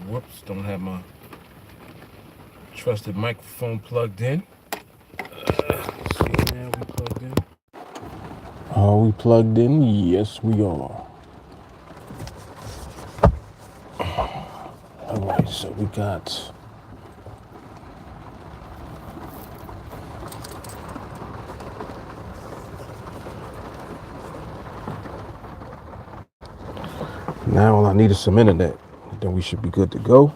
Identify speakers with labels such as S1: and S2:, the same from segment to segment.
S1: Whoops, don't have my trusted microphone plugged in. Let's see, now we plugged in. Are we plugged in? Yes, we are. All right, so we got now all I need is some internet. Then we should be good to go.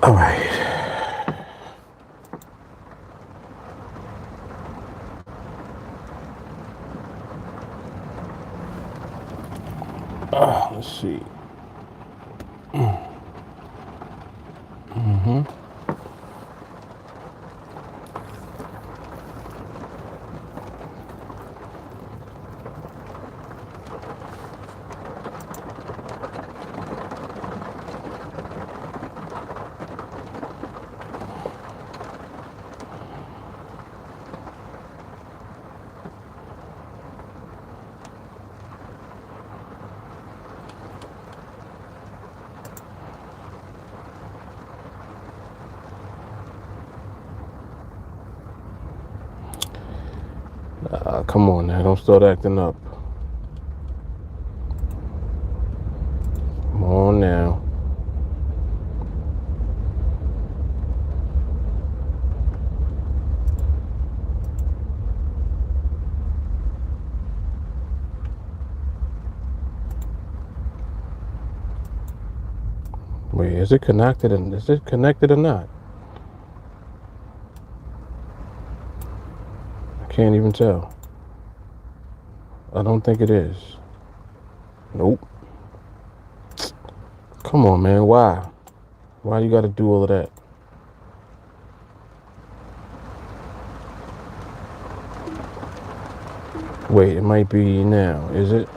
S1: All right. Let's see. Come on now, don't start acting up. Come on now. Wait, is it connected or not? I can't even tell. I don't think it is. Nope. Come on, man. Why? Why you got to do all of that? Wait, it might be now. Is it?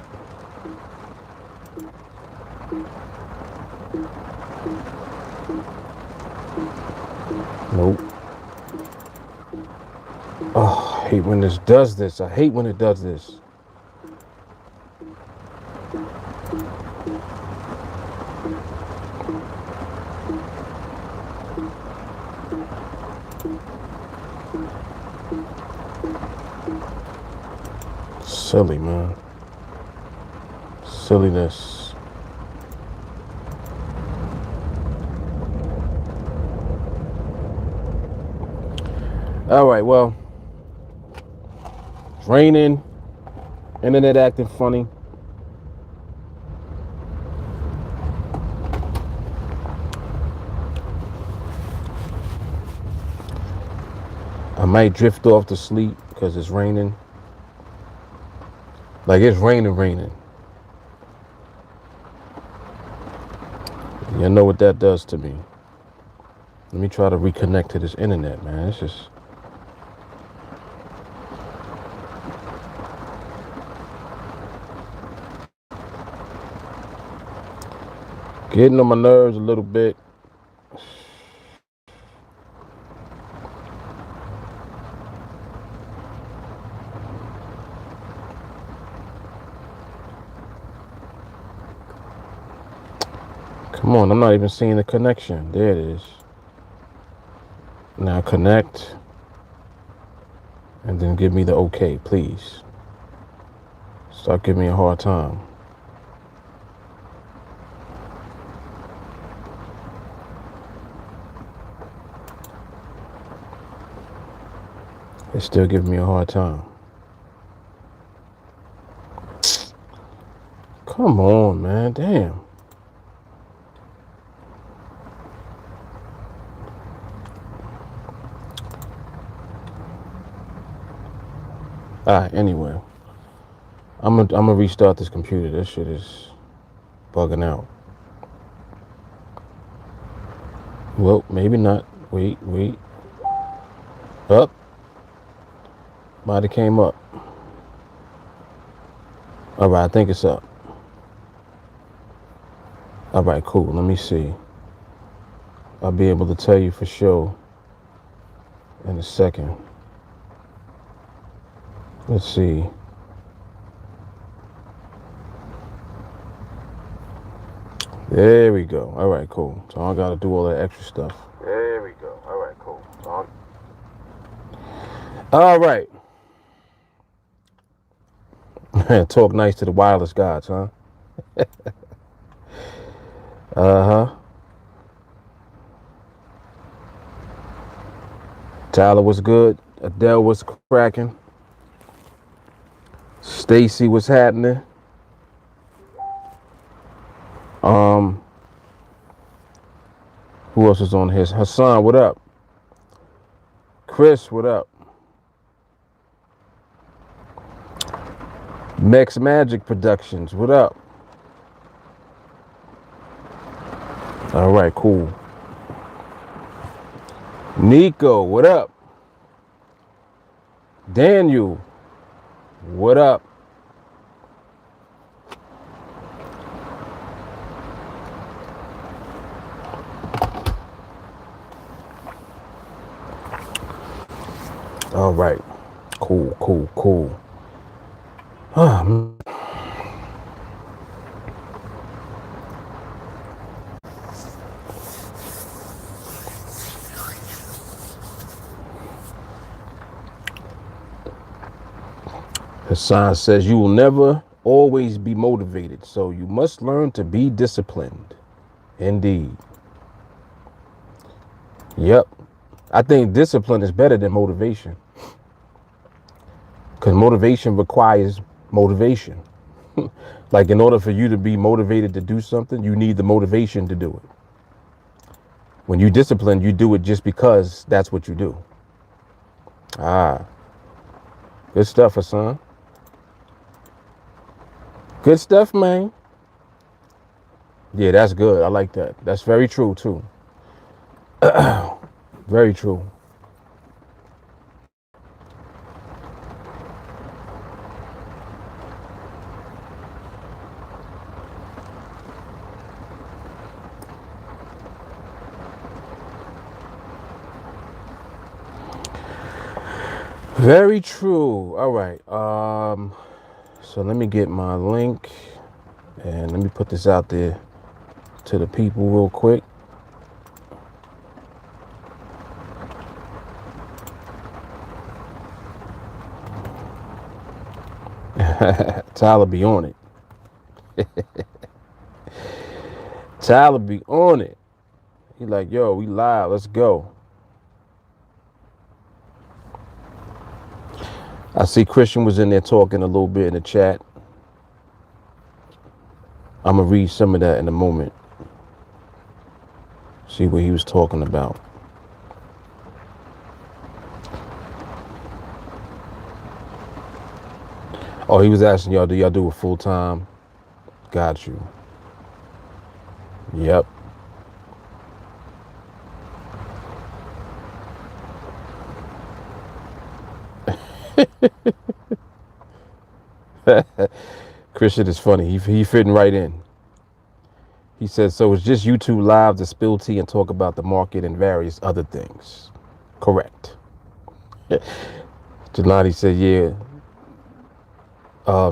S1: Nope. Oh, I hate when this does this. I hate when it does this. Silly, man. Silliness. All right, well, it's raining, internet acting funny. I might drift off to sleep because it's raining. Like, it's raining. You know what that does to me. Let me try to reconnect to this internet, man. It's just... getting on my nerves a little bit. Come on, I'm not even seeing the connection. There it is. Now connect. And then give me the okay, please. Stop giving me a hard time. It's still giving me a hard time. Come on, man. Damn. Alright, anyway. I'm gonna restart this computer. This shit is bugging out. Well, maybe not. Wait. Up. Might have came up. All right, I think it's up. All right, cool. Let me see. I'll be able to tell you for sure in a second. Let's see. There we go. All right, cool. So I don't got to do all that extra stuff. There we go. All right, cool. All right. Talk nice to the wireless gods, huh? Uh-huh. Tyler was good. Adele was cracking. Stacy was happening. Who else is on his? Hassan, what up? Chris, what up? Mex Magic Productions, what up? All right, cool. Nico, what up? Daniel, what up? All right, cool. Hassan says you will never always be motivated, so you must learn to be disciplined. Indeed. Yep. I think discipline is better than motivation. Because motivation requires motivation. Like in order for you to be motivated to do something, you need the motivation to do it. When you discipline, you do it just because that's what you do. Good stuff, Hassan. Good stuff, man. Yeah, that's good. I like that. That's very true, too. Very true. Very true. All right. So let me get my link and let me put this out there to the people real quick. Tyler be on it. Tyler be on it. He like, yo, we live. Let's go. I see Christian was in there talking a little bit in the chat. I'm going to read some of that in a moment. See what he was talking about. Oh, he was asking y'all, do y'all do it full time? Got you. Yep. Christian is funny. He fitting right in. He said, so it's just YouTube live to spill tea and talk about the market and various other things. Correct. Janani said, yeah.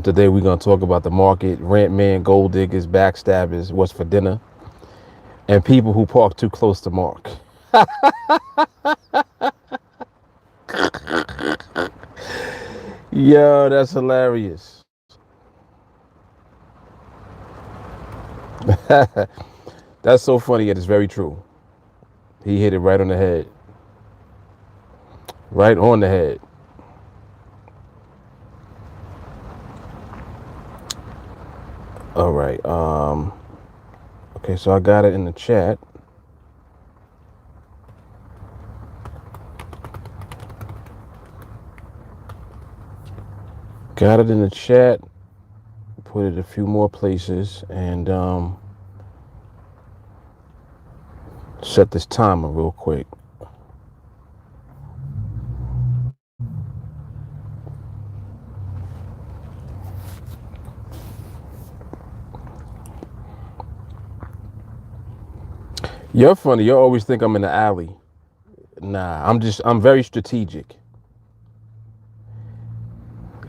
S1: Today we're going to talk about the market, rent man, gold diggers, backstabbers, what's for dinner, and people who park too close to Mark. Yo, that's hilarious. That's so funny, yet it's very true. He hit it right on the head. Right on the head. All right. Okay, so I got it in the chat. Got it in the chat. Put it a few more places and set this timer real quick. You're funny. You always think I'm in the alley. Nah, I'm very strategic.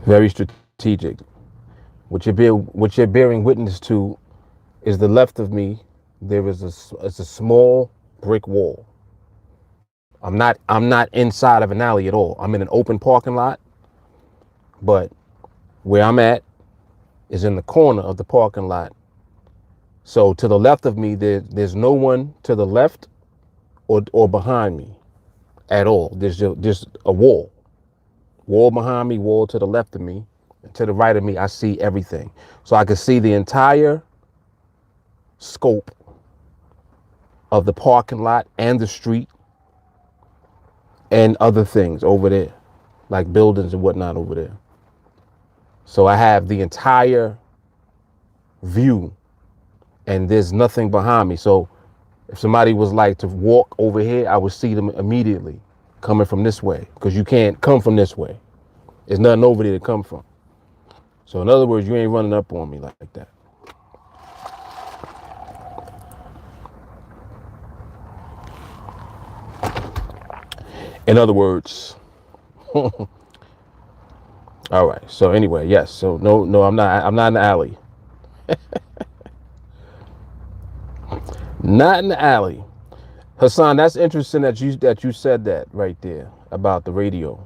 S1: Very strategic. What you're bearing witness to is the left of me. There is it's a small brick wall. I'm not inside of an alley at all. I'm in an open parking lot, but where I'm at is in the corner of the parking lot. So to the left of me, there's no one to the left or behind me at all. There's just a wall behind me, wall to the left of me, and to the right of me. I see everything, so I can see the entire scope of the parking lot and the street and other things over there, like buildings and whatnot over there. So I have the entire view and there's nothing behind me. So if somebody was like to walk over here, I would see them immediately coming from this way, because you can't come from this way. There's nothing over there to come from. So in other words, you ain't running up on me like that. In other words, all right. So anyway, yes. So no, I'm not in the alley. Not in the alley. Hassan, that's interesting that you said that right there about the radio.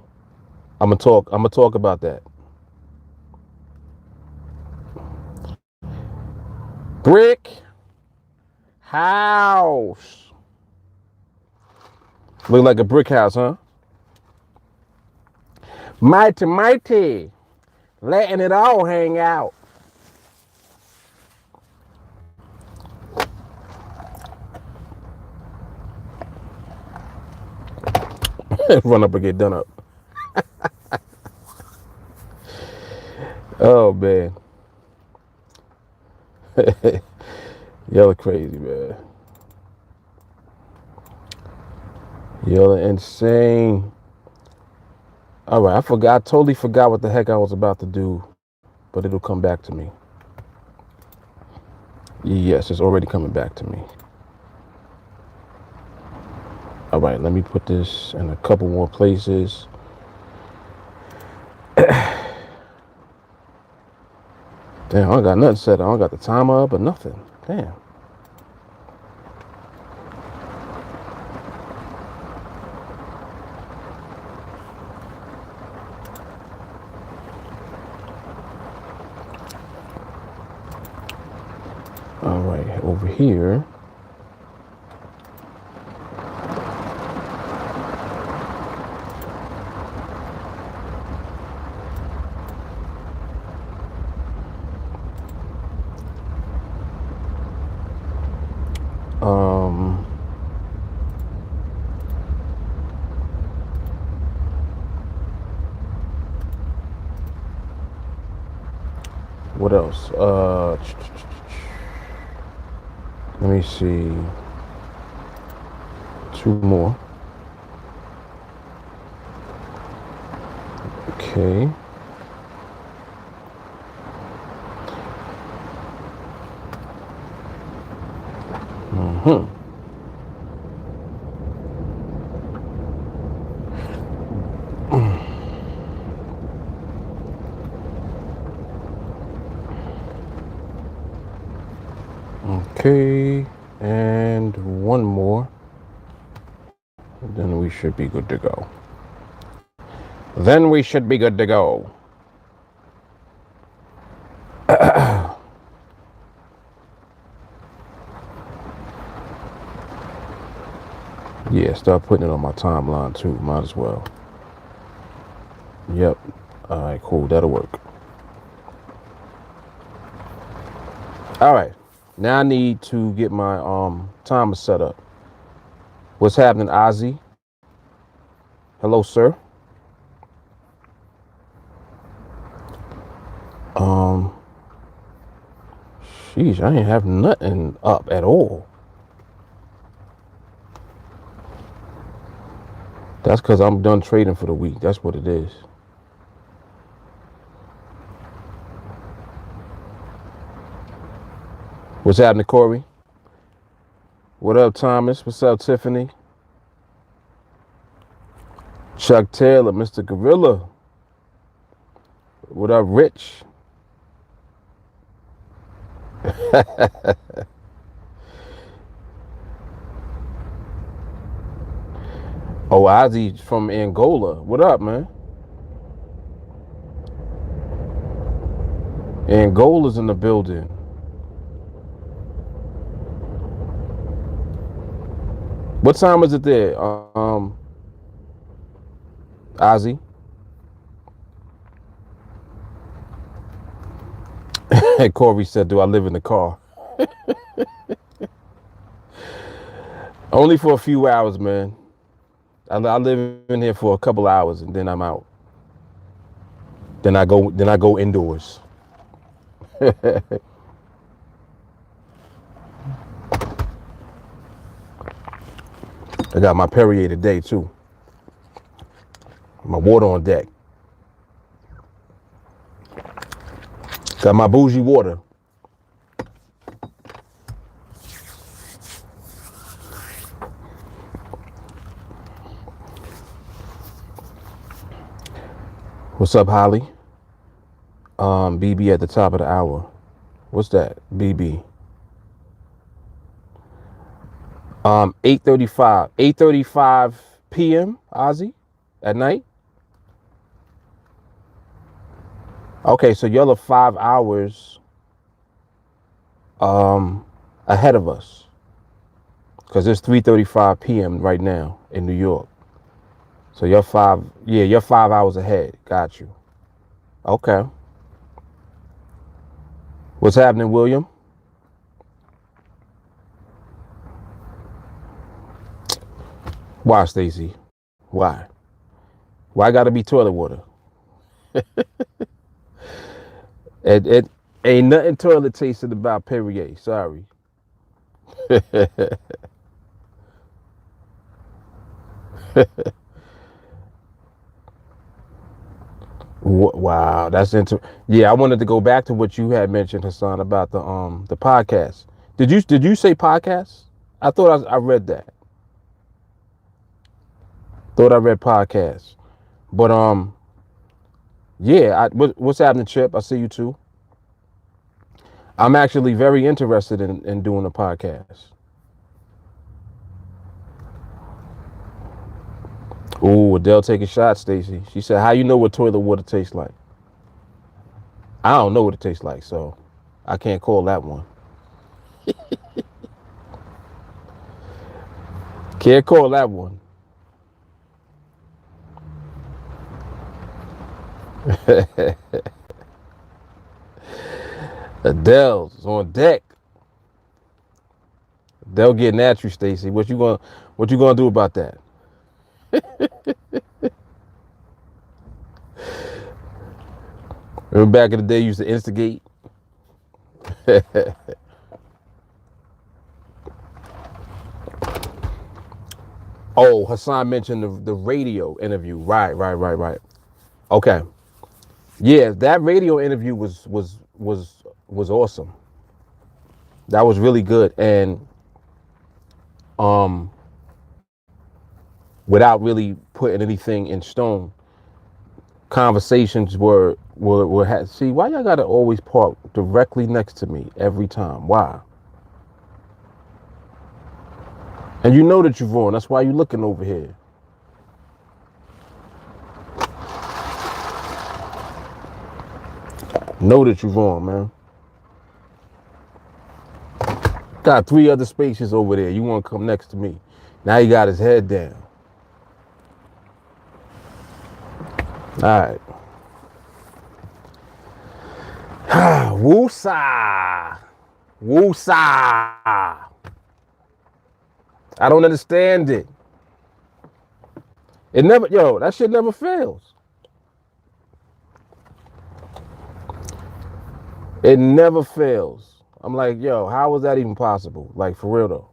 S1: I'm gonna talk about that. Brick house. Look like a brick house, huh? Mighty, letting it all hang out. Run up and get done up. Oh man. Y'all are crazy, man. Y'all are insane. All right, I totally forgot what the heck I was about to do, but it'll come back to me. Yes, it's already coming back to me. All right, let me put this in a couple more places. Damn, I don't got nothing set. I don't got the timer up or nothing. Damn. All right, over here. What else? Let me see. Two more. Okay. Mm-hmm. Okay, and one more. Then we should be good to go. Then we should be good to go. Yeah, start putting it on my timeline too. Might as well. Yep. All right, cool. That'll work. All right. Now I need to get my timer set up. What's happening, Ozzy? Hello, sir. Sheesh, I ain't have nothing up at all. That's because I'm done trading for the week. That's what it is. What's happening, Corey? What up, Thomas? What's up, Tiffany? Chuck Taylor, Mr. Gorilla. What up, Rich? Oh, Ozzy from Angola. What up, man? Angola's in the building. What time is it there, Ozzy? Corey said, do I live in the car? Only for a few hours, man. I live in here for a couple hours and then I'm out. Then I go indoors. I got my Perrier today too. My water on deck. Got my bougie water. What's up, Holly? BB at the top of the hour. What's that? BB. 8:35 p.m. Ozzy at night. Okay, so y'all are 5 hours ahead of us. Because it's 3:35 p.m. right now in New York. So you're 5 hours ahead. Got you. Okay. What's happening, William? Why, Stacy? Why? Why gotta be toilet water? It ain't nothing toilet tasted about Perrier. Sorry. Wow, that's Yeah, I wanted to go back to what you had mentioned, Hassan, about the podcast. Did you say podcast? I thought I read that. Thought I read podcast. But yeah. What's happening, Chip? I see you too. I'm actually very interested in doing a podcast. Ooh, Adele take a shot, Stacy. She said, "How you know what toilet water tastes like?" I don't know what it tastes like, so I can't call that one. Can't call that one. Adele's on deck. They'll get natural, Stacy. What you gonna do about that? Remember back in the day, you used to instigate. Oh, Hassan mentioned the radio interview. Right. Okay. Yeah, that radio interview was awesome. That was really good, and um, without really putting anything in stone, conversations were see, why y'all gotta always park directly next to me every time? Why? And you know that you're wrong. That's why you're looking over here. Know that you're wrong, man. Got 3 other spaces over there. You want to come next to me? Now he got his head down. All right. Woosa. Woosa. I don't understand it. It never, that shit never fails. It never fails. I'm like, how was that even possible? Like, for real though.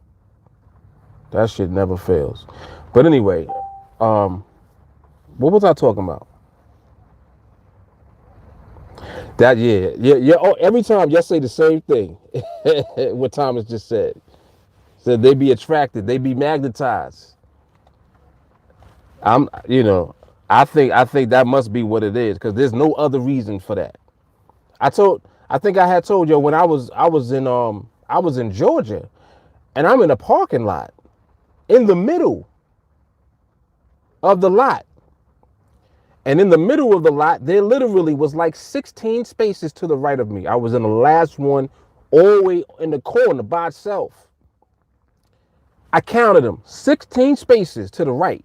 S1: That shit never fails. But anyway, what was I talking about? That yeah. Oh, every time y'all say the same thing. What Thomas just said. So they be attracted, they be magnetized. I'm, you know, I think that must be what it is because there's no other reason for that. I think I had told you when I was in Georgia and I'm in a parking lot in the middle of the lot. And in the middle of the lot, there literally was like 16 spaces to the right of me. I was in the last one, all the way in the corner by itself. I counted them, 16 spaces to the right.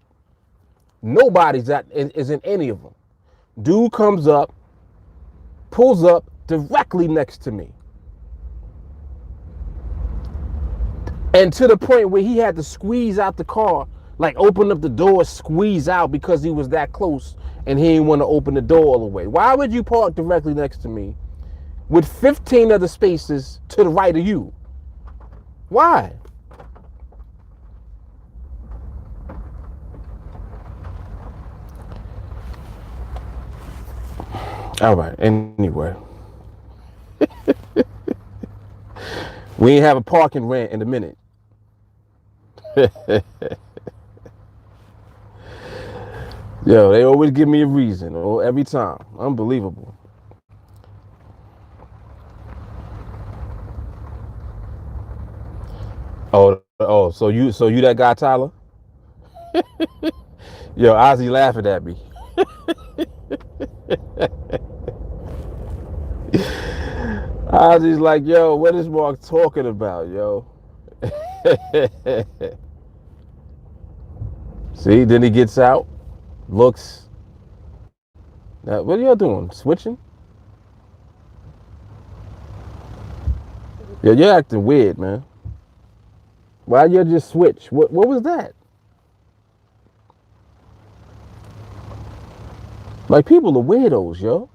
S1: Nobody's is in any of them. Dude comes up, pulls up directly next to me. And to the point where he had to squeeze out the car, like open up the door, squeeze out because he was that close and he didn't want to open the door all the way. Why would you park directly next to me with 15 other spaces to the right of you? Why? All right, anyway. We ain't have a parking rant in a minute. Yo, they always give me a reason, every time. Unbelievable. So you that guy, Tyler? Yo, Ozzy laughing at me. Ozzy's like, yo, what is Mark talking about, yo? See, then he gets out, looks. What are y'all doing? Switching? Yeah, you're acting weird, man. Why you just switch? What was that? Like, people are weirdos, yo.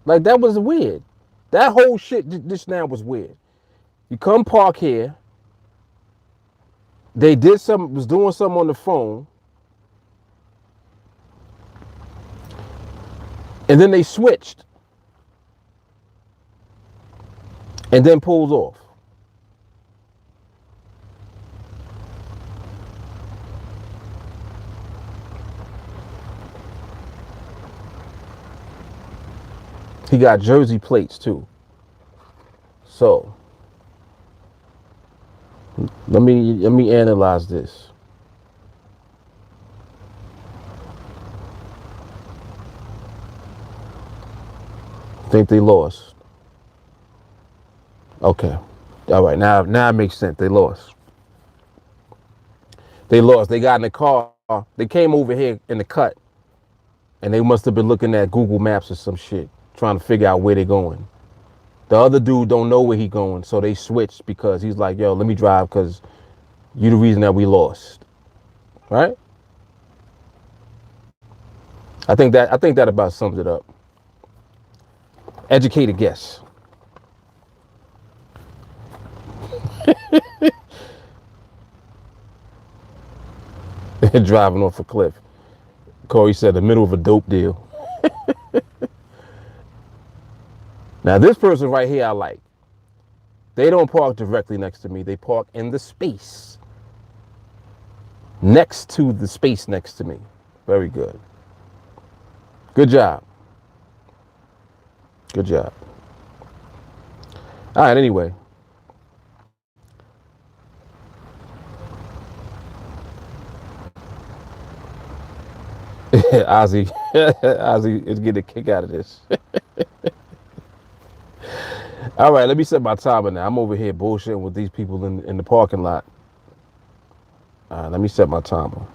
S1: Like, that was weird. That whole shit just now was weird. You come park here. They was doing something on the phone. And then they switched. And then pulls off. He got jersey plates too. So let me analyze this. Think they lost. Okay. All right. Now it makes sense. They lost. They lost. They got in the car. They came over here in the cut. And they must have been looking at Google Maps or some shit, trying to figure out where they're going. The other dude don't know where he going, so they switched because he's like, yo, let me drive because you the reason that we lost. Right? I think that about sums it up. Educated guess. Driving off a cliff. Corey said the middle of a dope deal. Now this person right here I like. They don't park directly next to me. They park in the space next to the space next to me. Very good. Good job. Good job. All right, anyway. Ozzy is getting a kick out of this. All right, let me set my timer now. I'm over here bullshitting with these people in the parking lot. All right, let me set my timer.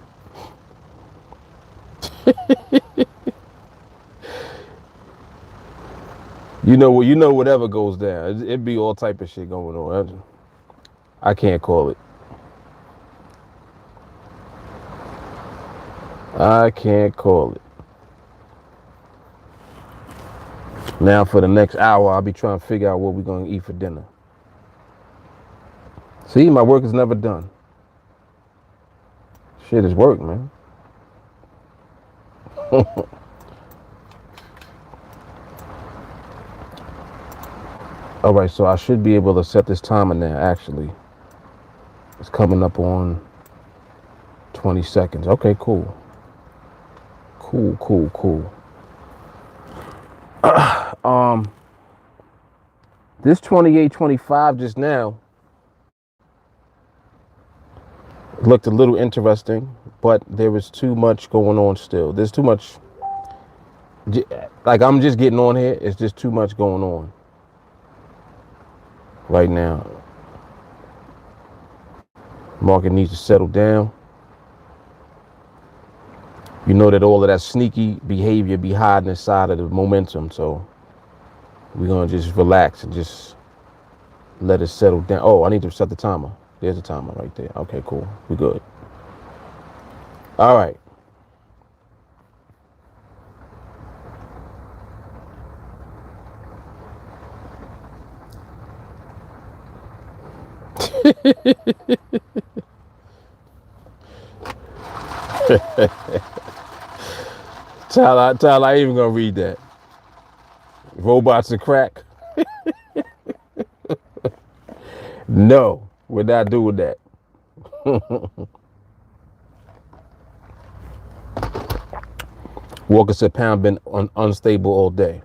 S1: You know whatever goes down. It'd be all type of shit going on. I can't call it. I can't call it. Now for the next hour, I'll be trying to figure out what we're going to eat for dinner. See, my work is never done. Shit is work, man. All right, so I should be able to set this timer now, actually. It's coming up on 20 seconds. Okay, cool. Cool. This 28.25 just now looked a little interesting, but there was too much going on still. There's too much, like I'm just getting on here. It's just too much going on right now. Market needs to settle down. You know that all of that sneaky behavior be hiding inside of the momentum. So we're going to just relax and just let it settle down. Oh, I need to set the timer. There's a timer right there. Okay, cool. We're good. All right. Tyler, I ain't even going to read that. Robots and crack. No, we're not doing that. Walker said pound been unstable all day.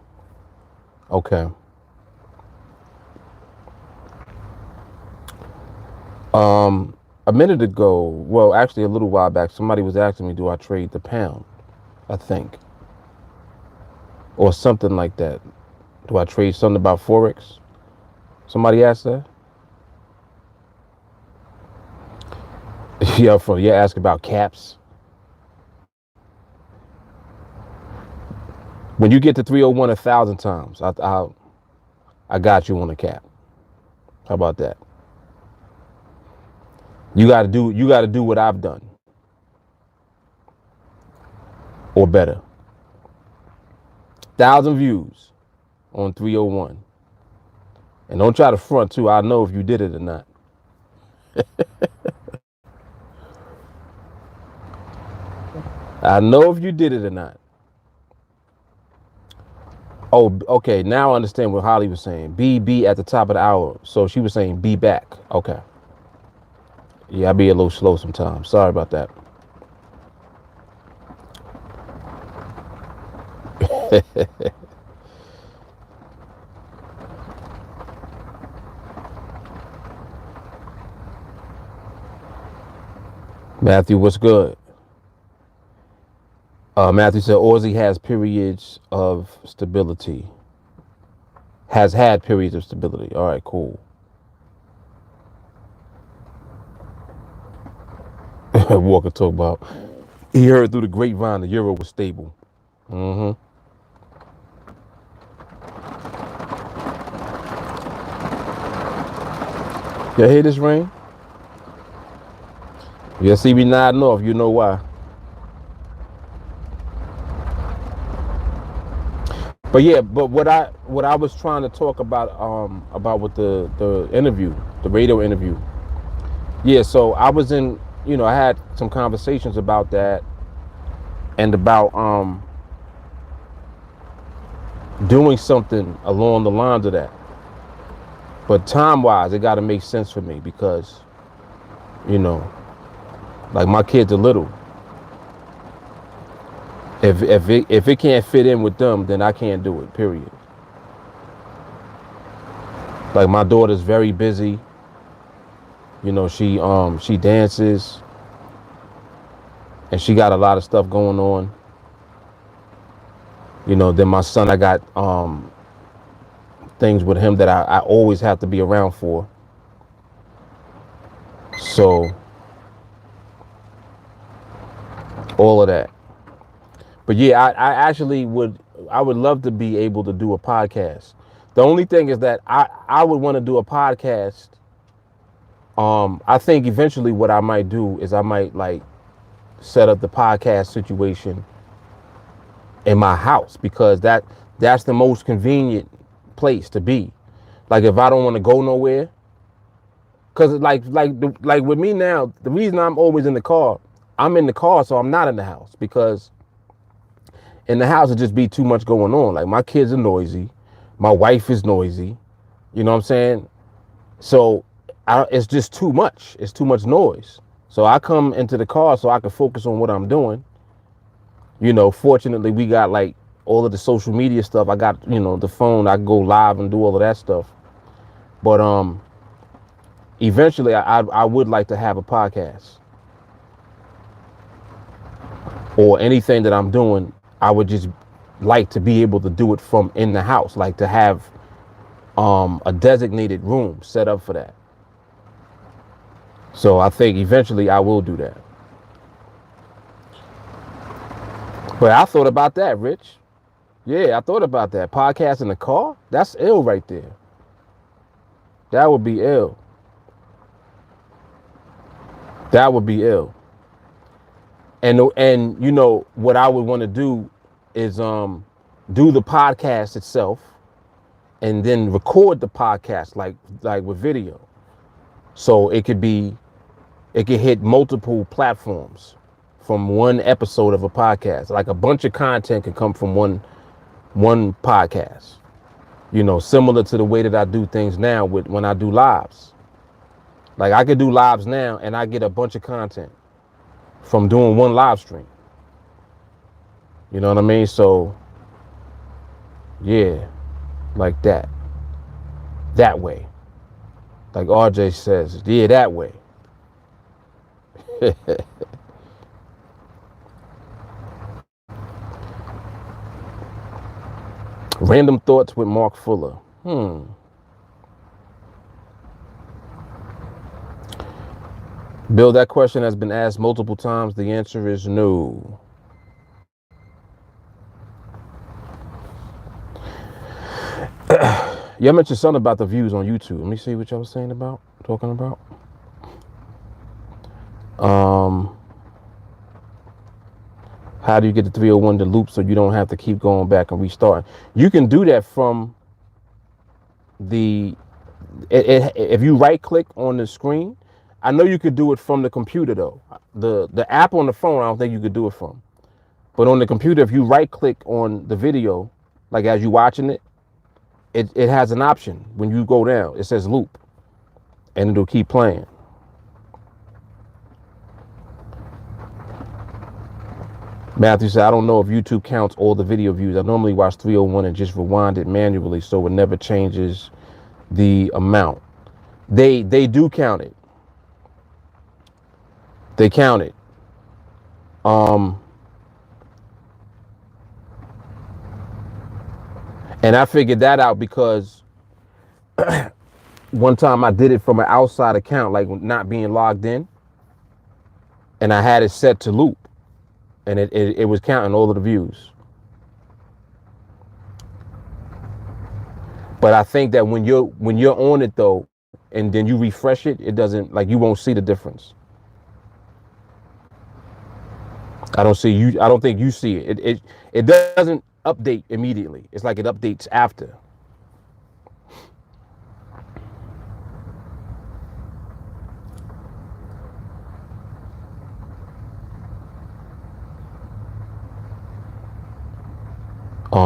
S1: Okay. A minute ago, well, actually a little while back, somebody was asking me, do I trade the pound? I think. Or something like that. Do I trade something about Forex? Somebody asked that? Yeah, you ask about caps. When you get to 301 1,000 times, I got you on the cap. How about that? You got to do what I've done, or better. 1,000 views on 301, and don't try to front too. I know if you did it or not. I know if you did it or not. Oh, okay. Now I understand what Holly was saying. Be at the top of the hour. So she was saying be back. Okay. Yeah, I be a little slow sometimes. Sorry about that. Matthew, what's good? Matthew said Aussie has periods of stability. Has had periods of stability. All right, cool. Walker talk about he heard through the grapevine the euro was stable. Mm-hmm. Y'all hear this rain? You see me nodding off, you know why. But yeah, but what I was trying to talk about with the interview, the radio interview. Yeah, so I was in, I had some conversations about that and about doing something along the lines of that. But time-wise, it got to make sense for me because, like my kids are little. If it can't fit in with them, then I can't do it, period. Like my daughter's very busy. She dances and she got a lot of stuff going on. Then my son, I got things with him that I always have to be around for. So all of that. But yeah, I actually would love to be able to do a podcast. The only thing is that I would want to do a podcast. I think eventually what I might do is I might like set up the podcast situation in my house because that's the most convenient place to be. Like if I don't want to go nowhere, because like with me now, the reason I'm always in the car, I'm in the car, so I'm not in the house because in the house it just be too much going on. Like my kids are noisy, my wife is noisy, you know what I'm saying? So it's just too much. It's too much noise. So I come into the car so I can focus on what I'm doing. Fortunately, we got like all of the social media stuff. I got, the phone. I go live and do all of that stuff. But eventually, I would like to have a podcast or anything that I'm doing. I would just like to be able to do it from in the house, like to have a designated room set up for that. So I think eventually I will do that. But I thought about that, Rich. Yeah, I thought about that. Podcast in the car? That's ill right there. That would be ill. That would be ill. And what I would want to do is do the podcast itself and then record the podcast like with video. So it could hit multiple platforms from one episode of a podcast. Like a bunch of content can come from one podcast. Similar to the way that I do things now when I do lives. Like I could do lives now and I get a bunch of content from doing one live stream. You know what I mean? So yeah, like that. That way. Like RJ says, yeah, that way. Random thoughts with Mark Fuller. Bill, that question has been asked multiple times. The answer is no. Y'all mentioned something about the views on YouTube. Let me see what y'all was talking about. How do you get the 301 to loop so you don't have to keep going back and restarting? You can do that from if you right click on the screen. I know you could do it from the computer though. The app on the phone, I don't think you could do it from. But on the computer, if you right click on the video, like as you watching it, it has an option. When you go down, it says loop and it'll keep playing. Matthew said, I don't know if YouTube counts all the video views. I normally watch 301 and just rewind it manually so it never changes the amount. They do count it. They count it. And I figured that out because one time I did it from an outside account, like not being logged in, and I had it set to loop, and it was counting all of the views. But I think that when you're on it though, and then you refresh it, it doesn't, like, you won't see the difference. I don't think you see it. It doesn't update immediately. It's like it updates after.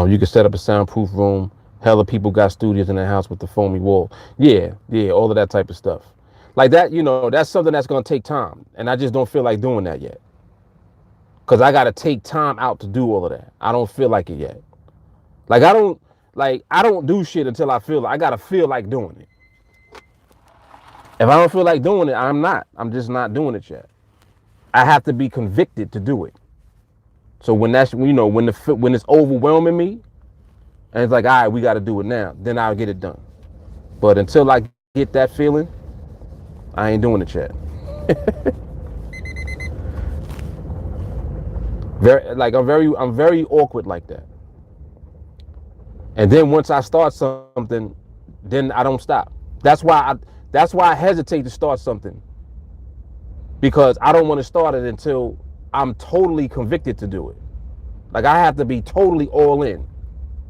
S1: You can set up a soundproof room. Hella people got studios in their house with the foamy wall. Yeah, all of that type of stuff. Like that, that's something that's going to take time. And I just don't feel like doing that yet. Because I got to take time out to do all of that. I don't feel like it yet. Like, I don't do shit until I feel like, I got to feel like doing it. If I don't feel like doing it, I'm just not doing it yet. I have to be convicted to do it. So when that's, when it's overwhelming me, and it's like, all right, we got to do it now, then I'll get it done. But until I get that feeling, I ain't doing it yet. I'm very awkward like that. And then once I start something, then I don't stop. That's why I hesitate to start something, because I don't want to start it until I'm totally convicted to do it. Like, I have to be totally all in.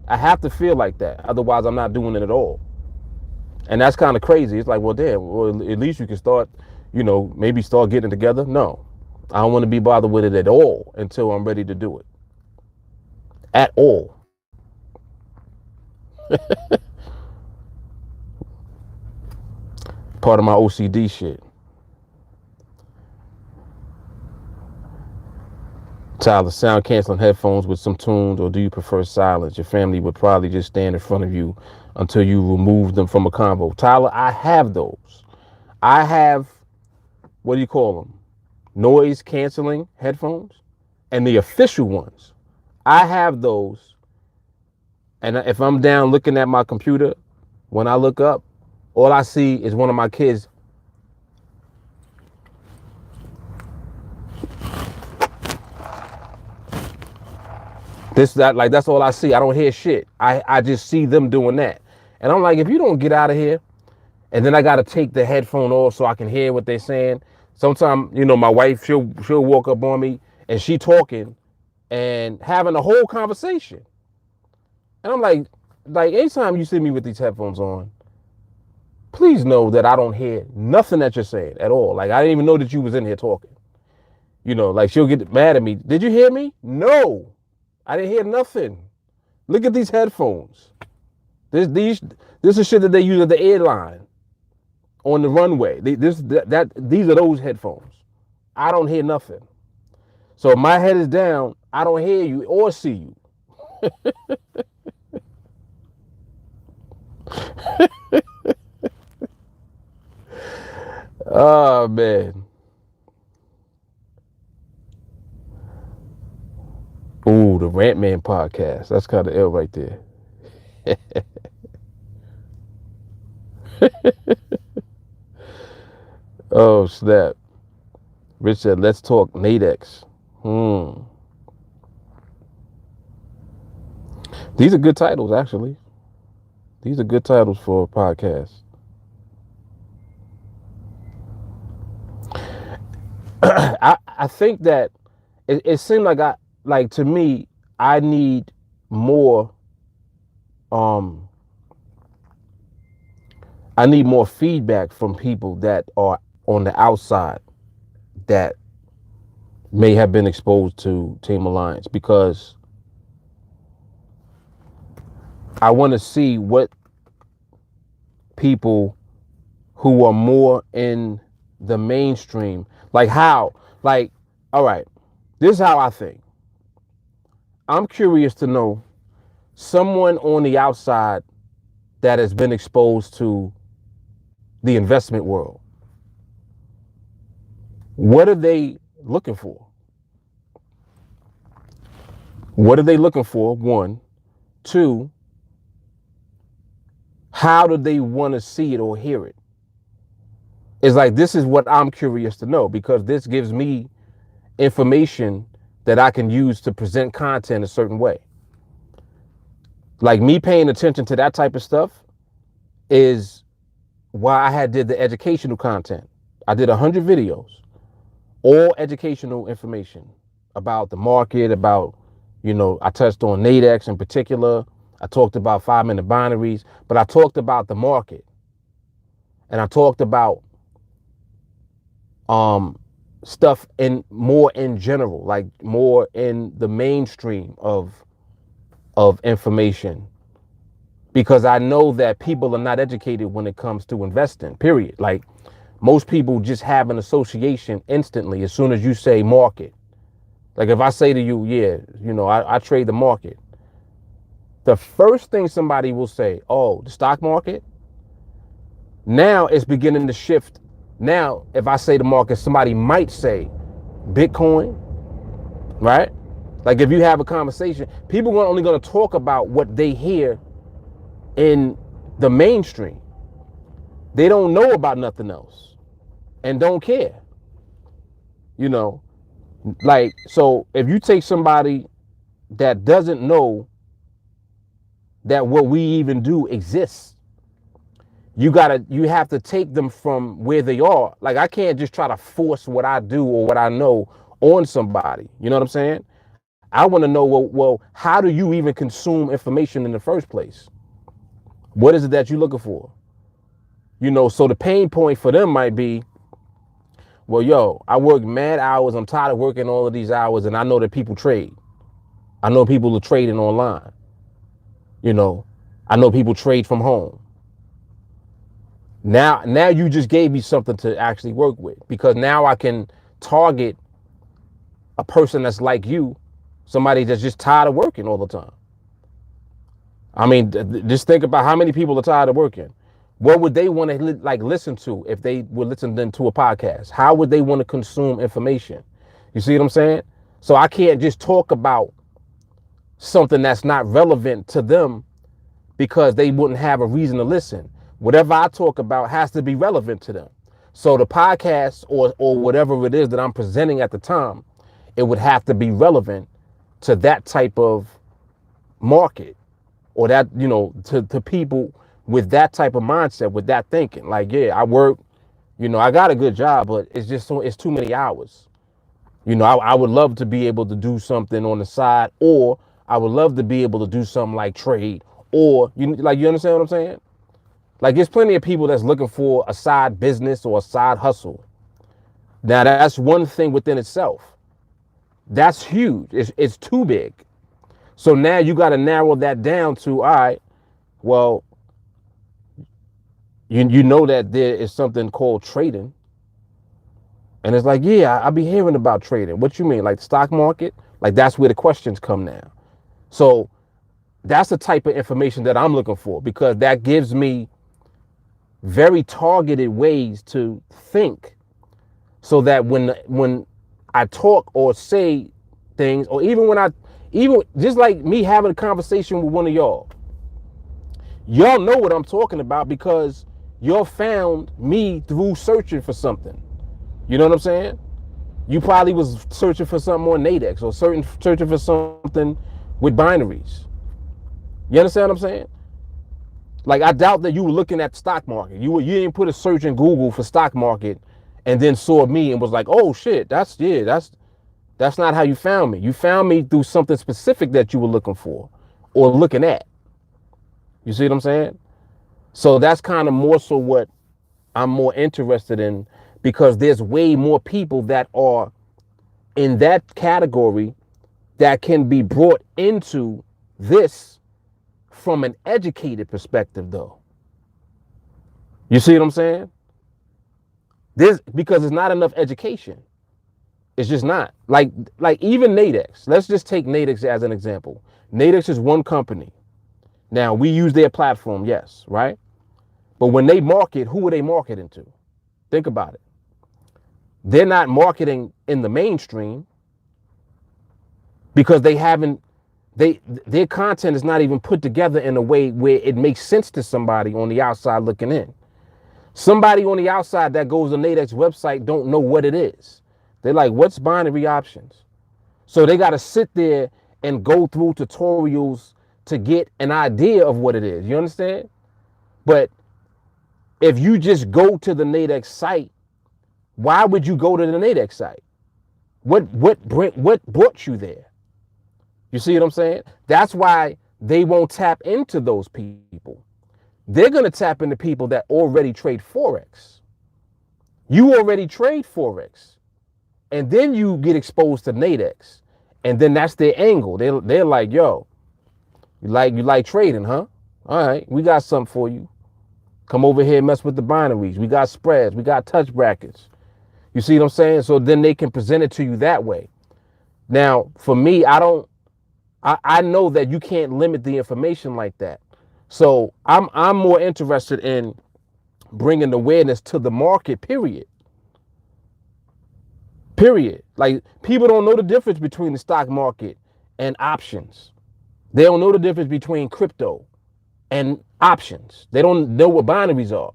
S1: I have to feel like that. Otherwise, I'm not doing it at all. And that's kind of crazy. It's like, well, damn, well, at least you can start, maybe start getting it together. No, I don't want to be bothered with it at all until I'm ready to do it. At all. Part of my OCD shit. Tyler, sound canceling headphones with some tunes, or do you prefer silence? Your family would probably just stand in front of you until you remove them from a combo. Tyler, I have those. I have, what do you call them? Noise canceling headphones, and the official ones. I have those. And if I'm down looking at my computer, when I look up, all I see is one of my kids. That's all I see. I don't hear shit. I just see them doing that. And I'm like, if you don't get out of here, and then I got to take the headphone off so I can hear what they're saying. Sometimes, my wife, she'll walk up on me and she talking and having a whole conversation. And I'm like anytime you see me with these headphones on, please know that I don't hear nothing that you're saying at all. Like, I didn't even know that you was in here talking. Like, she'll get mad at me. Did you hear me? No, I didn't hear nothing. Look at these headphones. This is shit that they use at the airline on the runway. These are those headphones. I don't hear nothing. So if my head is down, I don't hear you or see you. Oh, man. Ooh, the Rant Man podcast. That's kind of ill right there. Oh, snap. Rich said, let's talk NADEX. These are good titles, actually. These are good titles for a podcast. I think that it seemed like to me, I need more feedback from people that are on the outside that may have been exposed to Team Alliance, because I want to see what people who are more in the mainstream, all right, this is how I think. I'm curious to know someone on the outside that has been exposed to the investment world. What are they looking for? What are they looking for? One. Two, how do they want to see it or hear it? It's like, this is what I'm curious to know, because this gives me information that I can use to present content a certain way. Like, me paying attention to that type of stuff is why I did the educational content. I did 100 videos, all educational information about the market, about, I touched on NADEX in particular. I talked about 5-minute binaries, but I talked about the market. And I talked about stuff more in general, like more in the mainstream of information, because I know that people are not educated when it comes to investing, period. Like, most people just have an association instantly as soon as you say market. Like, if I say to you, I trade the market, the first thing somebody will say, oh, the stock market. Now it's beginning to shift. Now, if I say the market, somebody might say Bitcoin, right? Like, if you have a conversation, people are only going to talk about what they hear in the mainstream. They don't know about nothing else and don't care. Like, so if you take somebody that doesn't know that what we even do exists, you have to take them from where they are. Like, I can't just try to force what I do or what I know on somebody. You know what I'm saying? I want to know, well, how do you even consume information in the first place? What is it that you're looking for? So the pain point for them might be, well, I work mad hours. I'm tired of working all of these hours. And I know that people trade. I know people are trading online. I know people trade from home. Now you just gave me something to actually work with, because now I can target a person that's like you, somebody that's just tired of working all the time. I mean, just think about how many people are tired of working. What would they want to like listen to if they were listening to a podcast? How would they want to consume information? You see what I'm saying? So I can't just talk about something that's not relevant to them because they wouldn't have a reason to listen. Whatever I talk about has to be relevant to them. So the podcast or whatever it is that I'm presenting at the time, it would have to be relevant to that type of market, or that, to people with that type of mindset, with that thinking. Like, yeah, I work, I got a good job, but it's too many hours. I would love to be able to do something on the side, or I would love to be able to do something like trade, or you understand what I'm saying? Like, there's plenty of people that's looking for a side business or a side hustle. Now, that's one thing within itself. That's huge. It's too big. So now you got to narrow that down to, all right, well, you know that there is something called trading. And it's like, yeah, I be hearing about trading. What you mean? Like the stock market? Like, that's where the questions come now. So that's the type of information that I'm looking for, because that gives me very targeted ways to think, so that when I talk or say things, or even just like me having a conversation with one of y'all know what I'm talking about, because y'all found me through searching for something. You know what I'm saying? You probably was searching for something on NADEX, or searching for something with binaries. You understand what I'm saying? Like, I doubt that you were looking at the stock market. You didn't put a search in Google for stock market and then saw me and was like, oh shit, that's not how you found me. You found me through something specific that you were looking for or looking at. You see what I'm saying? So that's kind of more so what I'm more interested in, because there's way more people that are in that category that can be brought into this from an educated perspective, though. You see what I'm saying? Because it's not enough education. It's just not. Like even NADEX. Let's just take NADEX as an example. NADEX is one company. Now, we use their platform, yes, right? But when they market, who are they marketing to? Think about it. They're not marketing in the mainstream, because their content is not even put together in a way where it makes sense to somebody on the outside looking in. Somebody on the outside that goes to NADEX website don't know what it is. They're like, what's binary options? So they got to sit there and go through tutorials to get an idea of what it is. You understand? But if you just go to the NADEX site, why would you go to the NADEX site? What brought you there? You see what I'm saying? That's why they won't tap into those people. They're going to tap into people that already trade Forex. You already trade Forex. And then you get exposed to NADEX. And then that's their angle. They're like, yo, you like trading, huh? All right, we got something for you. Come over here and mess with the binaries. We got spreads. We got touch brackets. You see what I'm saying? So then they can present it to you that way. Now, for me, I know that you can't limit the information like that. So I'm more interested in bringing awareness to the market, period. Like, people don't know the difference between the stock market and options. They don't know the difference between crypto and options. They don't know what binaries are.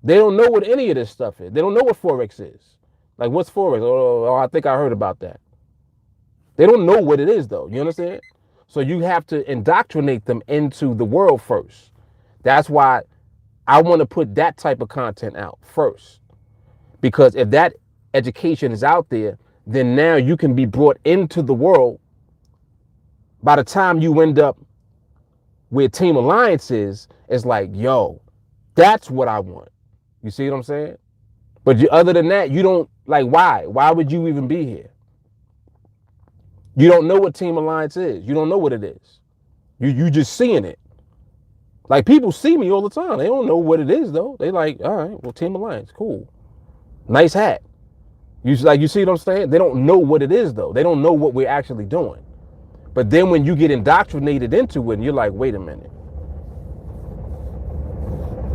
S1: They don't know what any of this stuff is. They don't know what Forex is. Like, what's Forex? Oh, I think I heard about that. They don't know what it is, though. You understand? So you have to indoctrinate them into the world first. That's why I want to put that type of content out first. Because if that education is out there, then now you can be brought into the world. By the time you end up where TeamAlliance is, it's like, yo, that's what I want. You see what I'm saying? But other than that, you don't, like, why? Why would you even be here? You don't know what TeamAlliance is. You don't know what it is. You just seeing it. Like people see me all the time. They don't know what it is though. They like, all right, well, Team Alliance, cool. Nice hat. You see what I'm saying? They don't know what it is though. They don't know what we're actually doing. But then when you get indoctrinated into it, and you're like, wait a minute.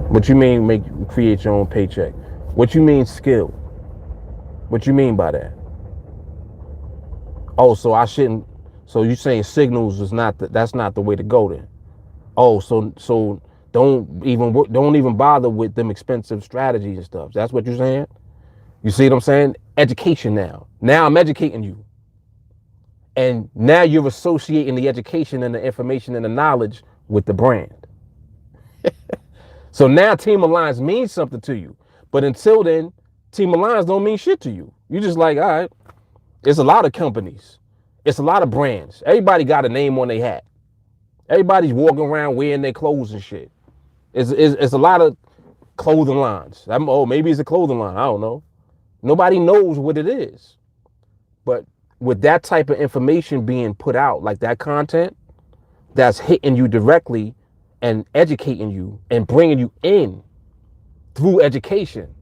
S1: What you mean create your own paycheck? What you mean skill? What you mean by that? Oh, so I shouldn't. So you saying signals is not that's not the way to go then? Oh, so don't even bother with them expensive strategies and stuff. That's what you're saying? You see what I'm saying? Education now. Now I'm educating you. And now you're associating the education and the information and the knowledge with the brand. So now Team Alliance means something to you. But until then, Team Alliance don't mean shit to you. You just like, all right, it's a lot of companies. It's a lot of brands. Everybody got a name on their hat. Everybody's walking around wearing their clothes and shit. It's a lot of clothing lines. Maybe it's a clothing line. I don't know. Nobody knows what it is. But with that type of information being put out, like that content, that's hitting you directly and educating you and bringing you in through education,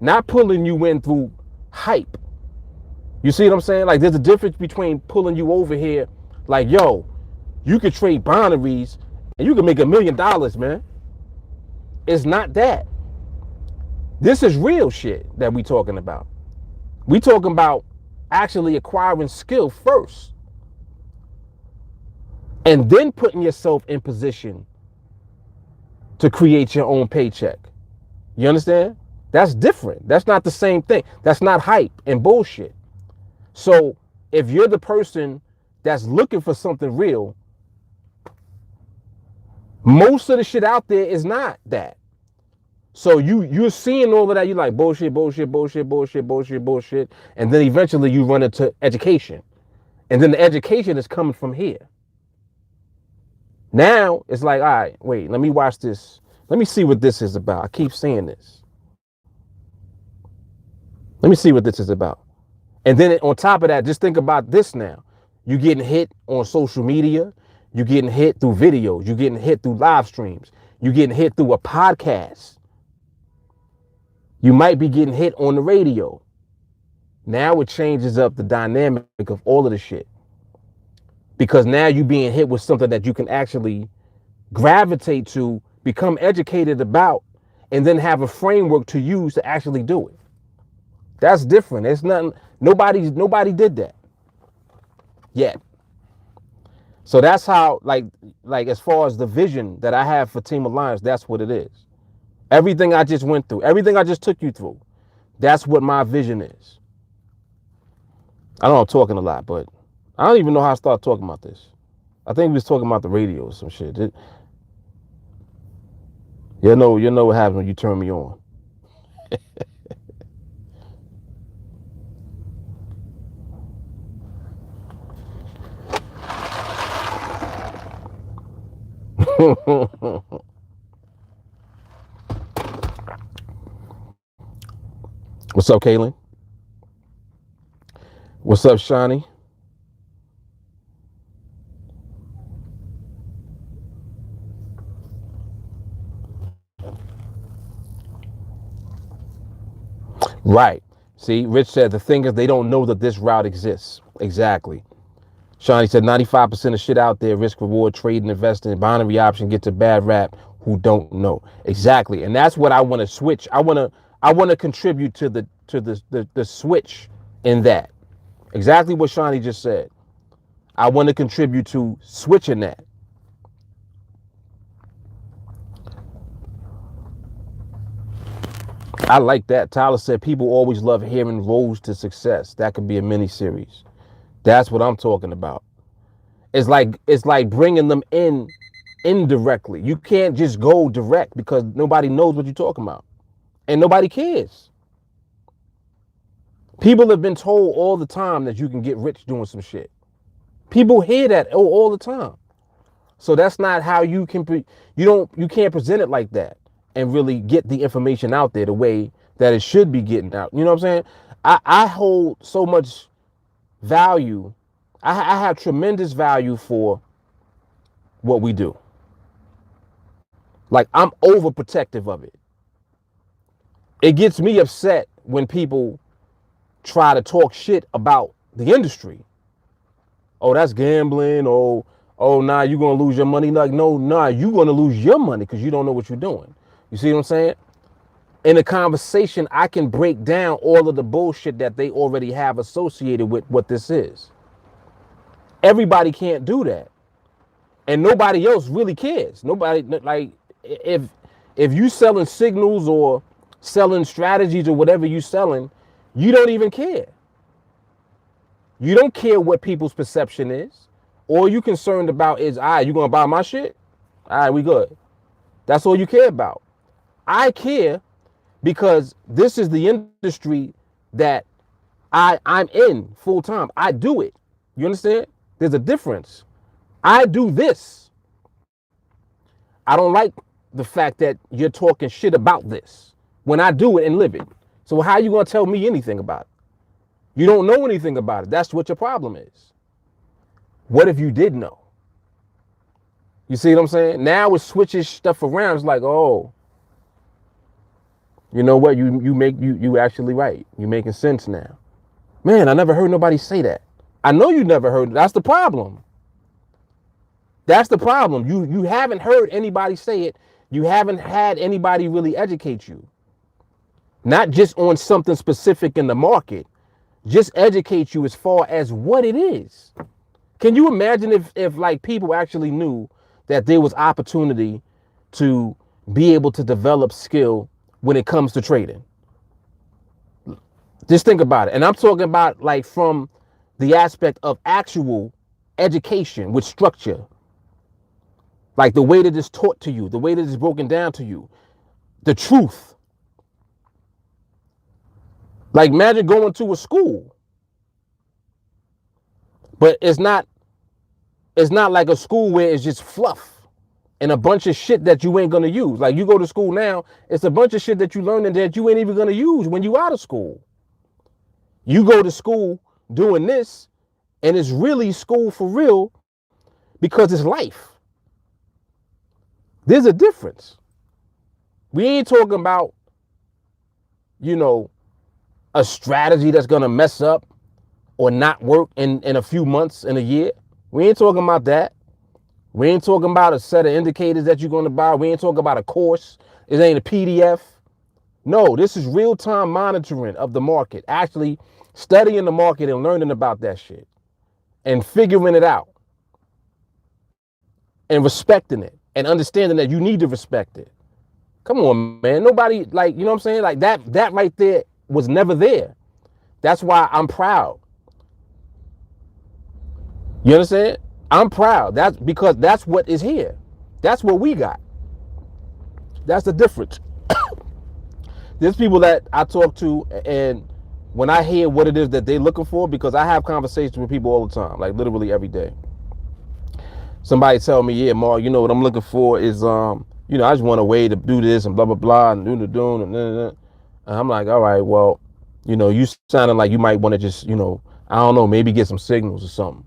S1: not pulling you in through hype. You see what I'm saying? Like there's a difference between pulling you over here, like, yo, you could trade binaries and you can make $1 million, man. It's not that. This is real shit that we talking about. We talking about actually acquiring skill first and then putting yourself in position to create your own paycheck. You understand? That's different. That's not the same thing. That's not hype and bullshit. So if you're the person that's looking for something real, most of the shit out there is not that. So you're seeing all of that. You're like bullshit, bullshit, bullshit, bullshit, bullshit, bullshit. And then eventually you run into education. And then the education is coming from here. Now it's like, all right, wait, let me watch this. Let me see what this is about. I keep saying this. Let me see what this is about. And then on top of that, just think about this now. You're getting hit on social media. You're getting hit through videos. You're getting hit through live streams. You're getting hit through a podcast. You might be getting hit on the radio. Now it changes up the dynamic of all of the shit. Because now you're being hit with something that you can actually gravitate to, become educated about, and then have a framework to use to actually do it. That's different. It's nothing. Nobody did that yet. So that's how, like as far as the vision that I have for Team Alliance, that's what it is. Everything I just went through, everything I just took you through, that's what my vision is. I know I'm talking a lot, but I don't even know how I started talking about this. I think we was talking about the radio or some shit. You know what happens when you turn me on. What's up, Kaylin? What's up, Shani? Right. See, Rich said the thing is they don't know that this route exists. Exactly. Shani said 95% of shit out there, risk reward, trading, investing, binary option gets a bad rap who don't know. Exactly. And that's what I want to switch. I want to contribute to the switch in that. Exactly what Shani just said. I want to contribute to switching that. I like that. Tyler said people always love hearing roads to success. That could be a mini series. That's what I'm talking about. It's like bringing them in indirectly. You can't just go direct because nobody knows what you're talking about. And nobody cares. People have been told all the time that you can get rich doing some shit. People hear that all the time. So that's not how you can you can't present it like that and really get the information out there the way that it should be getting out. You know what I'm saying? I hold so much value. I have tremendous value for what we do. Like, I'm overprotective of it. It gets me upset when people try to talk shit about the industry. Oh, that's gambling. Oh, nah, you're gonna lose your money. Like, no, nah, you're gonna lose your money because you don't know what you're doing. You see what I'm saying? In a conversation, I can break down all of the bullshit that they already have associated with what this is. Everybody can't do that. And nobody else really cares. Nobody, like, if you selling signals or selling strategies or whatever you selling, you don't even care. You don't care what people's perception is. All you concerned about is, all right, you gonna buy my shit? All right, we good. That's all you care about. I care because this is the industry that I'm in full time. I do it. You understand? There's a difference. I do this. I don't like the fact that you're talking shit about this when I do it and live it. So how are you gonna tell me anything about it? You don't know anything about it. That's what your problem is. What if you did know? You see what I'm saying? Now it switches stuff around. It's like, oh, you know what? You actually right. You're making sense now. Man, I never heard nobody say that. I know you never heard it. That's the problem. That's the problem. You haven't heard anybody say it. You haven't had anybody really educate you. Not just on something specific in the market. Just educate you as far as what it is. Can you imagine if like people actually knew that there was opportunity to be able to develop skill when it comes to trading? Just think about it. And I'm talking about like from the aspect of actual education with structure. Like the way that it's taught to you, the way that it's broken down to you, the truth. Like imagine going to a school, but it's not like a school where it's just fluff and a bunch of shit that you ain't gonna use. Like you go to school now, it's a bunch of shit that you learn and that you ain't even gonna use when you out of school. You go to school doing this, and it's really school for real because it's life. There's a difference. We ain't talking about, you know, a strategy that's gonna mess up or not work in a few months, in a year. We ain't talking about that. We ain't talking about a set of indicators that you're gonna buy. We ain't talking about a course. It ain't a PDF. No, this is real-time monitoring of the market. Actually studying the market and learning about that shit and figuring it out and respecting it and understanding that you need to respect it. Come on, man. Nobody, like, you know what I'm saying? Like that right there was never there. That's why I'm proud. You understand? I'm proud. That's because that's what is here. That's what we got. That's the difference. There's people that I talk to, and when I hear what it is that they're looking for, because I have conversations with people all the time, like literally every day. Somebody tell me, yeah, Mark, you know what I'm looking for is, you know, I just want a way to do this and blah, blah, blah, and do, and I'm like, all right, well, you know, you sounding like you might want to just, you know, I don't know, maybe get some signals or something.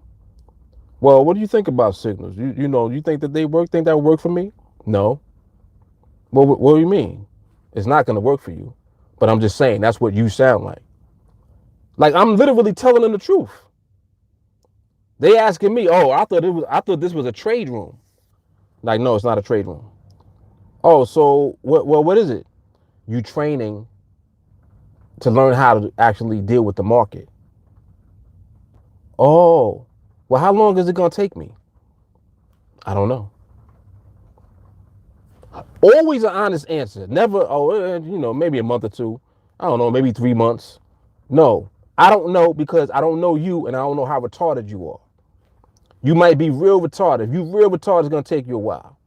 S1: Well, what do you think about signals? You know, you think that they work? Think that would work for me? No. Well, what do you mean? It's not going to work for you. But I'm just saying that's what you sound like. Like I'm literally telling them the truth. They asking me, oh, I thought this was a trade room. Like, no, it's not a trade room. Oh, so what is it? You training to learn how to actually deal with the market. Oh, well, how long is it going to take me? I don't know. Always an honest answer. Never, you know, maybe a month or two. I don't know, maybe 3 months. No, I don't know because I don't know you and I don't know how retarded you are. You might be real retarded. If you real retarded, it's going to take you a while.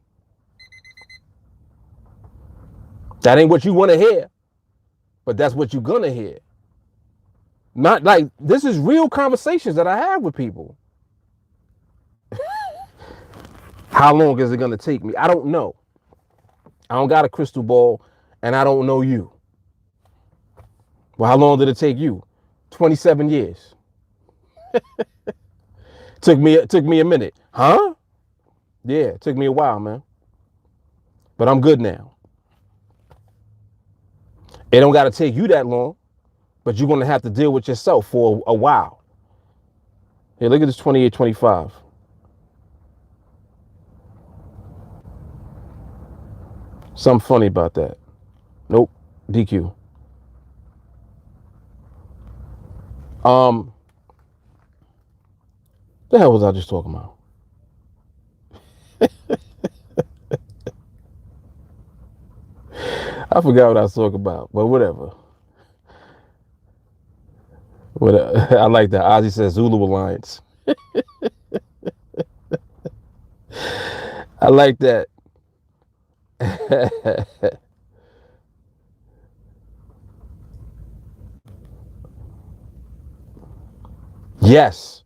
S1: That ain't what you want to hear, but that's what you're going to hear. Not like, this is real conversations that I have with people. How long is it going to take me? I don't know. I don't got a crystal ball and I don't know you. Well, how long did it take you? 27 years. Took me a minute. Huh? Yeah, it took me a while, man. But I'm good now. It don't got to take you that long, but you're going to have to deal with yourself for a while. Hey, look at this 28.25. Something funny about that. Nope. DQ. The hell was I just talking about? I forgot what I was talking about, but whatever. I like that. Ozzy says Zulu Alliance. I like that. Yes.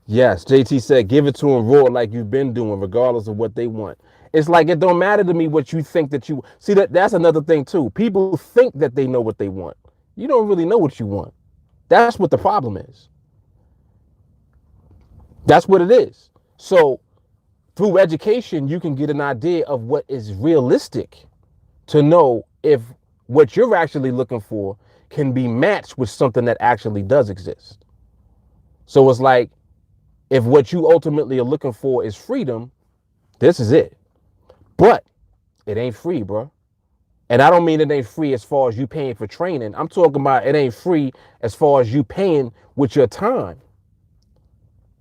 S1: Yes. JT said, give it to them raw like you've been doing, regardless of what they want. It's like, it don't matter to me what you think that you see. That's another thing too. People think that they know what they want. You don't really know what you want. That's what the problem is. That's what it is. So through education, you can get an idea of what is realistic to know if what you're actually looking for can be matched with something that actually does exist. So it's like, if what you ultimately are looking for is freedom, this is it. But it ain't free, bro. And I don't mean it ain't free as far as you paying for training. I'm talking about it ain't free as far as you paying with your time,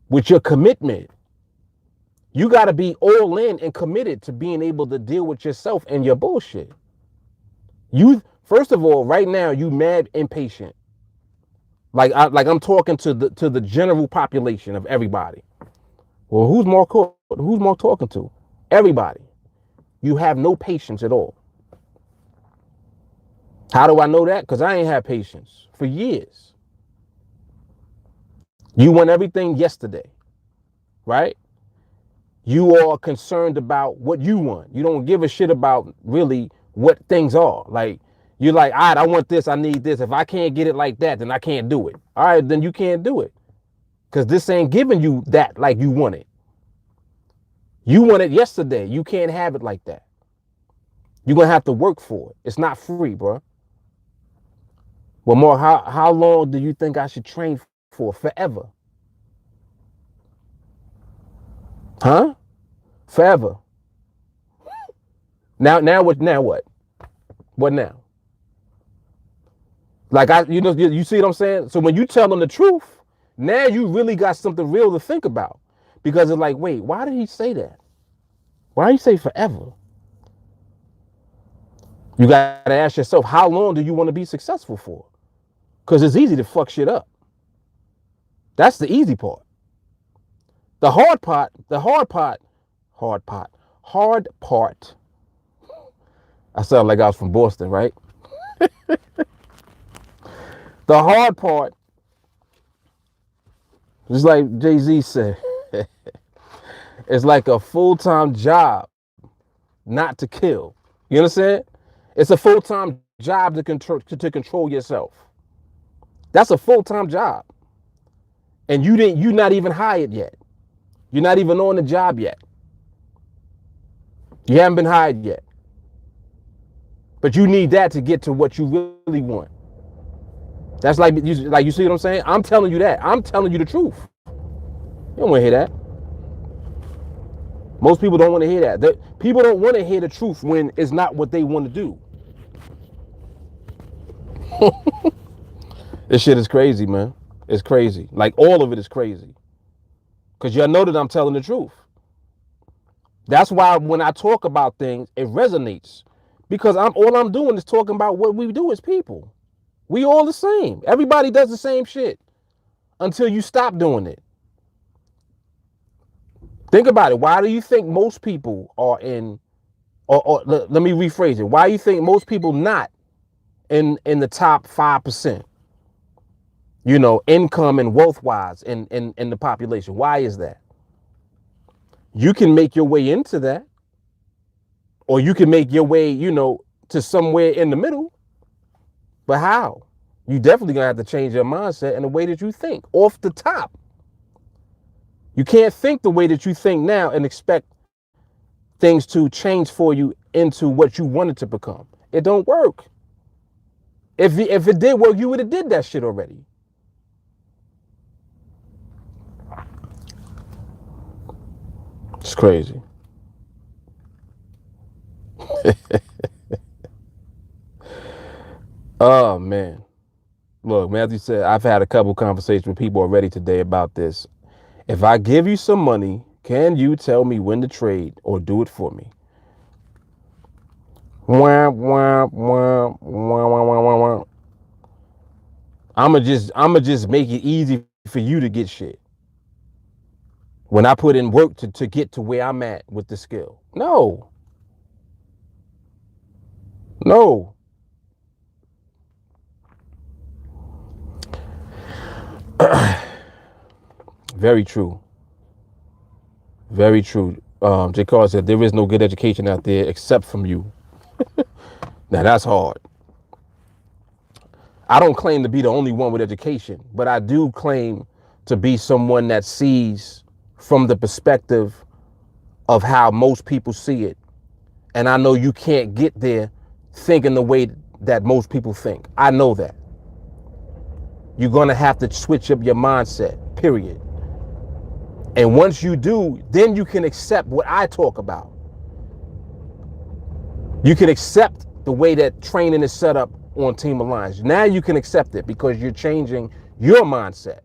S1: with your commitment. You got to be all in and committed to being able to deal with yourself and your bullshit. You, first of all, right now, you mad impatient. Like I'm talking to the general population of everybody. Well, who's more talking to? Everybody. You have no patience at all. How do I know that? Because I ain't had patience for years. You want everything yesterday, right? You are concerned about what you want. You don't give a shit about really what things are. Like, you're like, all right, I want this, I need this. If I can't get it like that, then I can't do it. All right, then you can't do it. Because this ain't giving you that like you want it. You want it yesterday. You can't have it like that. You're going to have to work for it. It's not free, bro. Well, more, how long do you think I should train for? Forever. Huh? Forever. Now what? What now? Like, you see what I'm saying? So when you tell them the truth, now you really got something real to think about. Because it's like, wait, why did he say that? Why did he say forever? You got to ask yourself, how long do you want to be successful for? Because it's easy to fuck shit up. That's the easy part. The hard part. I sound like I was from Boston, right? The hard part, just like Jay-Z said, it's like a full-time job not to kill. You understand? It's a full-time job to control yourself. That's a full-time job. And you're not even hired yet. You're not even on the job yet. You haven't been hired yet. But you need that to get to what you really want. That's like you see what I'm saying? I'm telling you that. I'm telling you the truth. You don't want to hear that. Most people don't want to hear that. People don't want to hear the truth when it's not what they want to do. This shit is crazy, man. It's crazy. Like, all of it is crazy. Because y'all know that I'm telling the truth. That's why when I talk about things, it resonates. Because all I'm doing is talking about what we do as people. We all the same. Everybody does the same shit until you stop doing it. Think about it. Why do you think most people are in, or let me rephrase it. Why do you think most people not in the top 5%? You know, income and wealth-wise in the population. Why is that? You can make your way into that. Or you can make your way, to somewhere in the middle. But how? You definitely gonna have to change your mindset and the way that you think off the top. You can't think the way that you think now and expect things to change for you into what you wanted to become. It don't work. If it did work, you would have did that shit already. It's crazy. Oh, man. Look, Matthew said, I've had a couple conversations with people already today about this. If I give you some money, can you tell me when to trade or do it for me? Wah, wah, wah, wah, wah, wah, wah, wah. I'ma just make it easy for you to get shit. When I put in work to get to where I'm at with the skill. No. No. Very true. Very true. J. Carl said there is no good education out there except from you. Now that's hard. I don't claim to be the only one with education, but I do claim to be someone that sees from the perspective of how most people see it. And I know you can't get there thinking the way that most people think. I know that. You're going to have to switch up your mindset, period. And once you do, then you can accept what I talk about. You can accept the way that training is set up on Team Alliance. Now you can accept it because you're changing your mindset.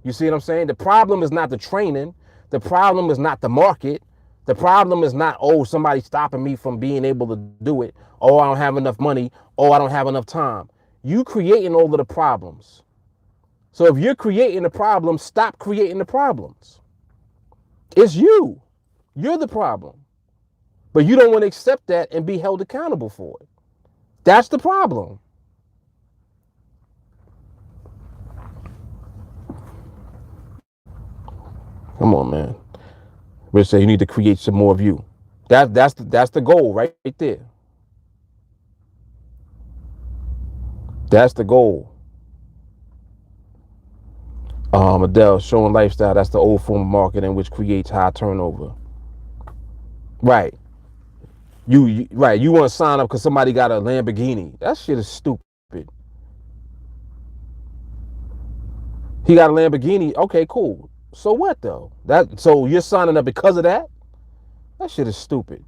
S1: You see what I'm saying? The problem is not the training. The problem is not the market. The problem is not, oh, somebody stopping me from being able to do it. Oh, I don't have enough money. Oh, I don't have enough time. You creating all of the problems. So if you're creating the problems, stop creating the problems. It's you. You're the problem. But you don't want to accept that and be held accountable for it. That's the problem. Come on, man. Rich say you need to create some more of you. That's the goal right there. That's the goal. Adele, showing lifestyle, that's the old form of marketing which creates high turnover. Right. You want to sign up because somebody got a Lamborghini. That shit is stupid. He got a Lamborghini. Okay, cool. So what though? So you're signing up because of that? That shit is stupid.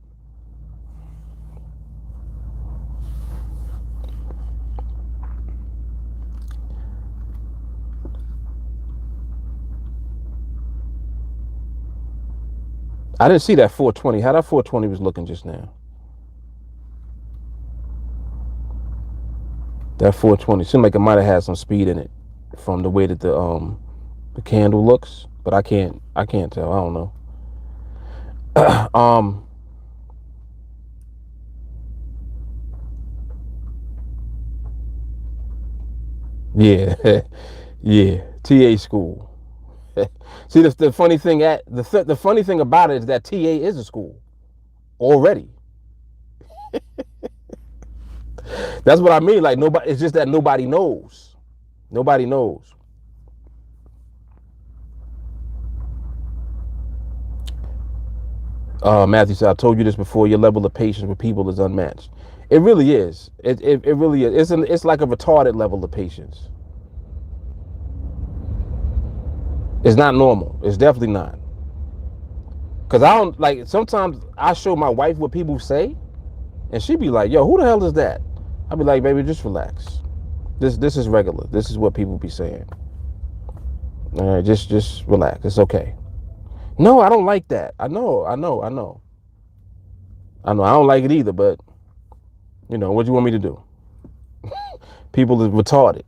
S1: I didn't see that 420. How that 420 was looking just now. That 420 seemed like it might have had some speed in it from the way that the candle looks, but I can't tell. I don't know. Yeah. Yeah, TA school. See, the funny thing the funny thing about it is that TA is a school already. That's what I mean. Like nobody. It's just that nobody knows. Nobody knows. Matthew said, "I told you this before. Your level of patience with people is unmatched. It really is. It really is. It's like a retarded level of patience. It's not normal. It's definitely not. Cause I don't like. Sometimes I show my wife what people say, and she be like, "Yo, who the hell is that?" I be like, "Baby, just relax. This is regular. This is what people be saying. All right, just relax. It's okay." No, I don't like that. I know. I don't like it either. But you know, what do you want me to do? People are retarded.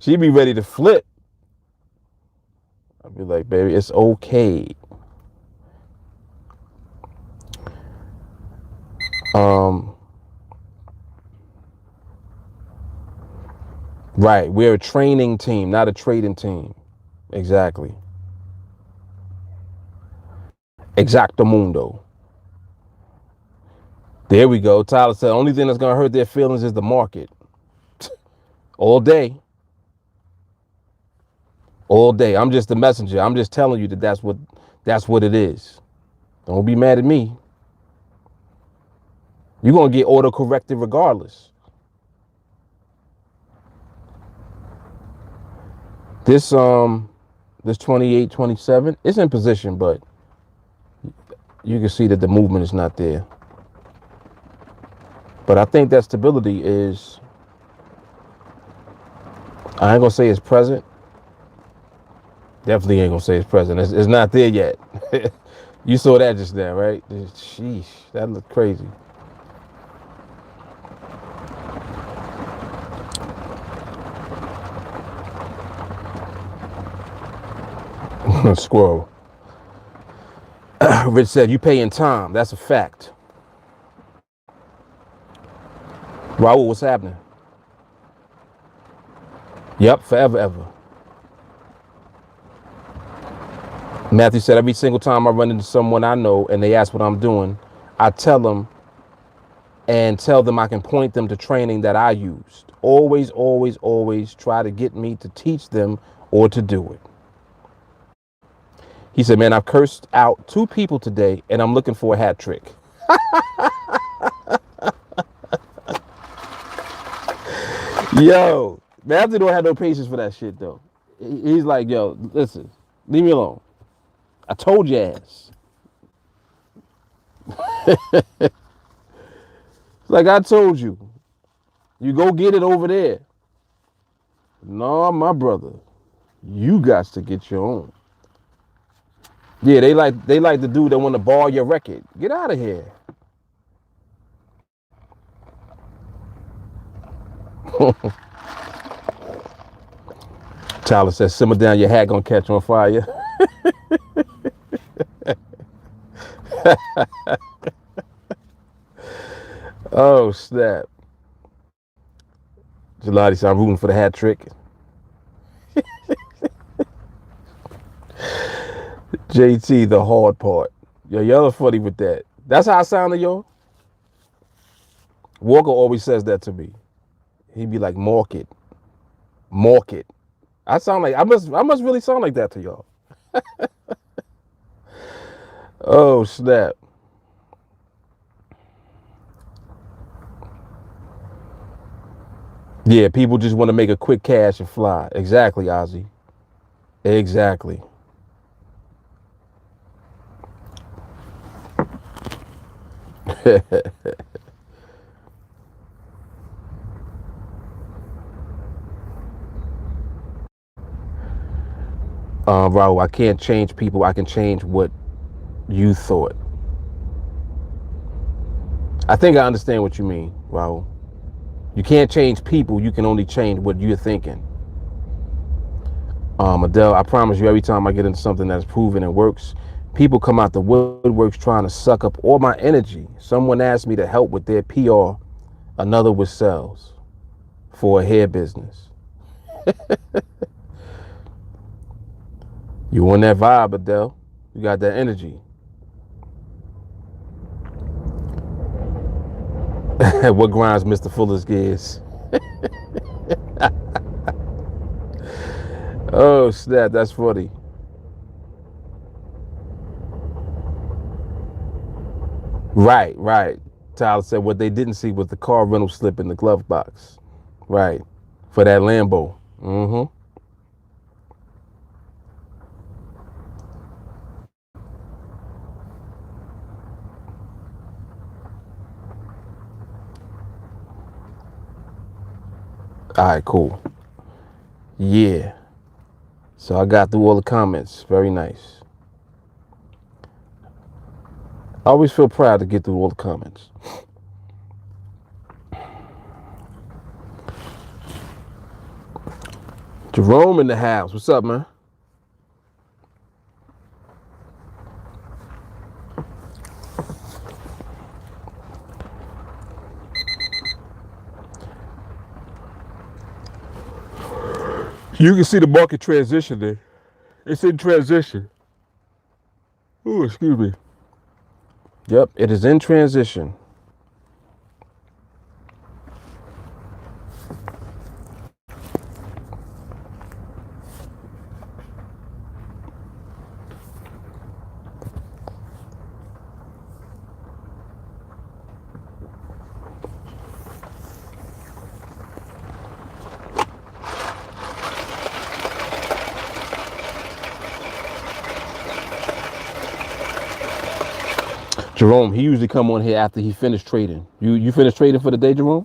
S1: She be ready to flip. I'd be like, baby, it's okay. Right. We're a training team, not a trading team. Exactly. Exactamundo. There we go. Tyler said, only thing that's going to hurt their feelings is the market. All day. All day. I'm just the messenger. I'm just telling you that That's what it is. Don't be mad at me. You're going to get auto-corrected regardless. This 28, 27, it's in position, but you can see that the movement is not there. But I think that stability is, I ain't going to say it's present. Definitely ain't going to say it's present. It's not there yet. You saw that just now, right? Sheesh, that looked crazy. Squirrel. Rich said, you pay in time. That's a fact. Raul, what's happening? Yep, forever, ever. Matthew said, every single time I run into someone I know and they ask what I'm doing, I tell them I can point them to training that I used. Always, always, always try to get me to teach them or to do it. He said, man, I've cursed out 2 people today and I'm looking for a hat trick. Yo, Matthew don't have no patience for that shit though. He's like, yo, listen, leave me alone. I told your ass. It's like I told you. You go get it over there. No, my brother. You got to get your own. Yeah, they like the dude that want to borrow your record. Get out of here. Tyler says, simmer down, your hat gonna catch on fire. Oh, snap. Gelati said, I'm rooting for the hat trick. JT, the hard part. Yo, y'all are funny with that. That's how I sounded, yo. Walker always says that to me. He'd be like, market. Market. I sound like, I must really sound like that to y'all. Oh, snap. Yeah, people just want to make a quick cash and fly. Exactly, Ozzy. Exactly. Raul, I can't change people. I can change what you thought. I think I understand what you mean, Raul. You can't change people. You can only change what you're thinking. Adele, I promise you, every time I get into something that's proven and works, people come out the woodworks trying to suck up all my energy. Someone asked me to help with their PR. Another with sales for a hair business. You on that vibe, Adele. You got that energy. What grinds Mr. Fuller's gears? Oh, snap. That's funny. Right, right. Tyler said what they didn't see was the car rental slip in the glove box. Right. For that Lambo. Mm-hmm. All right, cool. Yeah. So I got through all the comments. Very nice. I always feel proud to get through all the comments. Jerome in the house. What's up, man? You can see the market transition there. It's in transition. Oh, excuse me. Yep, it is in transition. Jerome, he usually come on here after he finished trading. You finished trading for the day, Jerome?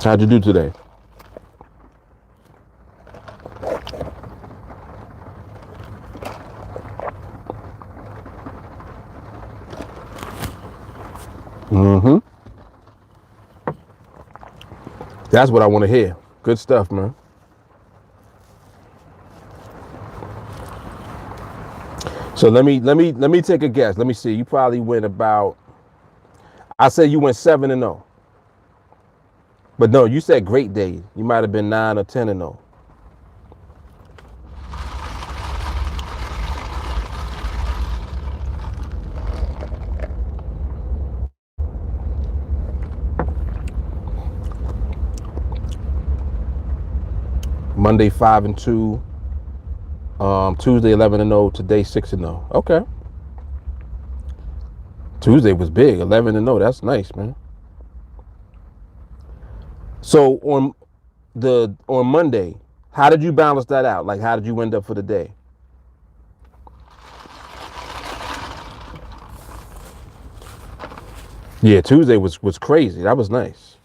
S1: How'd you do today? Mm-hmm. That's what I want to hear. Good stuff, man. So let me take a guess. Let me see. You probably went about. I say you went 7-0. But no, you said great day. You might have been 9 or 10-0. Monday 5-2. Tuesday 11-0. Today 6-0. Okay. Tuesday was big. 11-0. That's nice, man. So on Monday, how did you balance that out? Like, how did you end up for the day? Yeah, Tuesday was crazy. That was nice.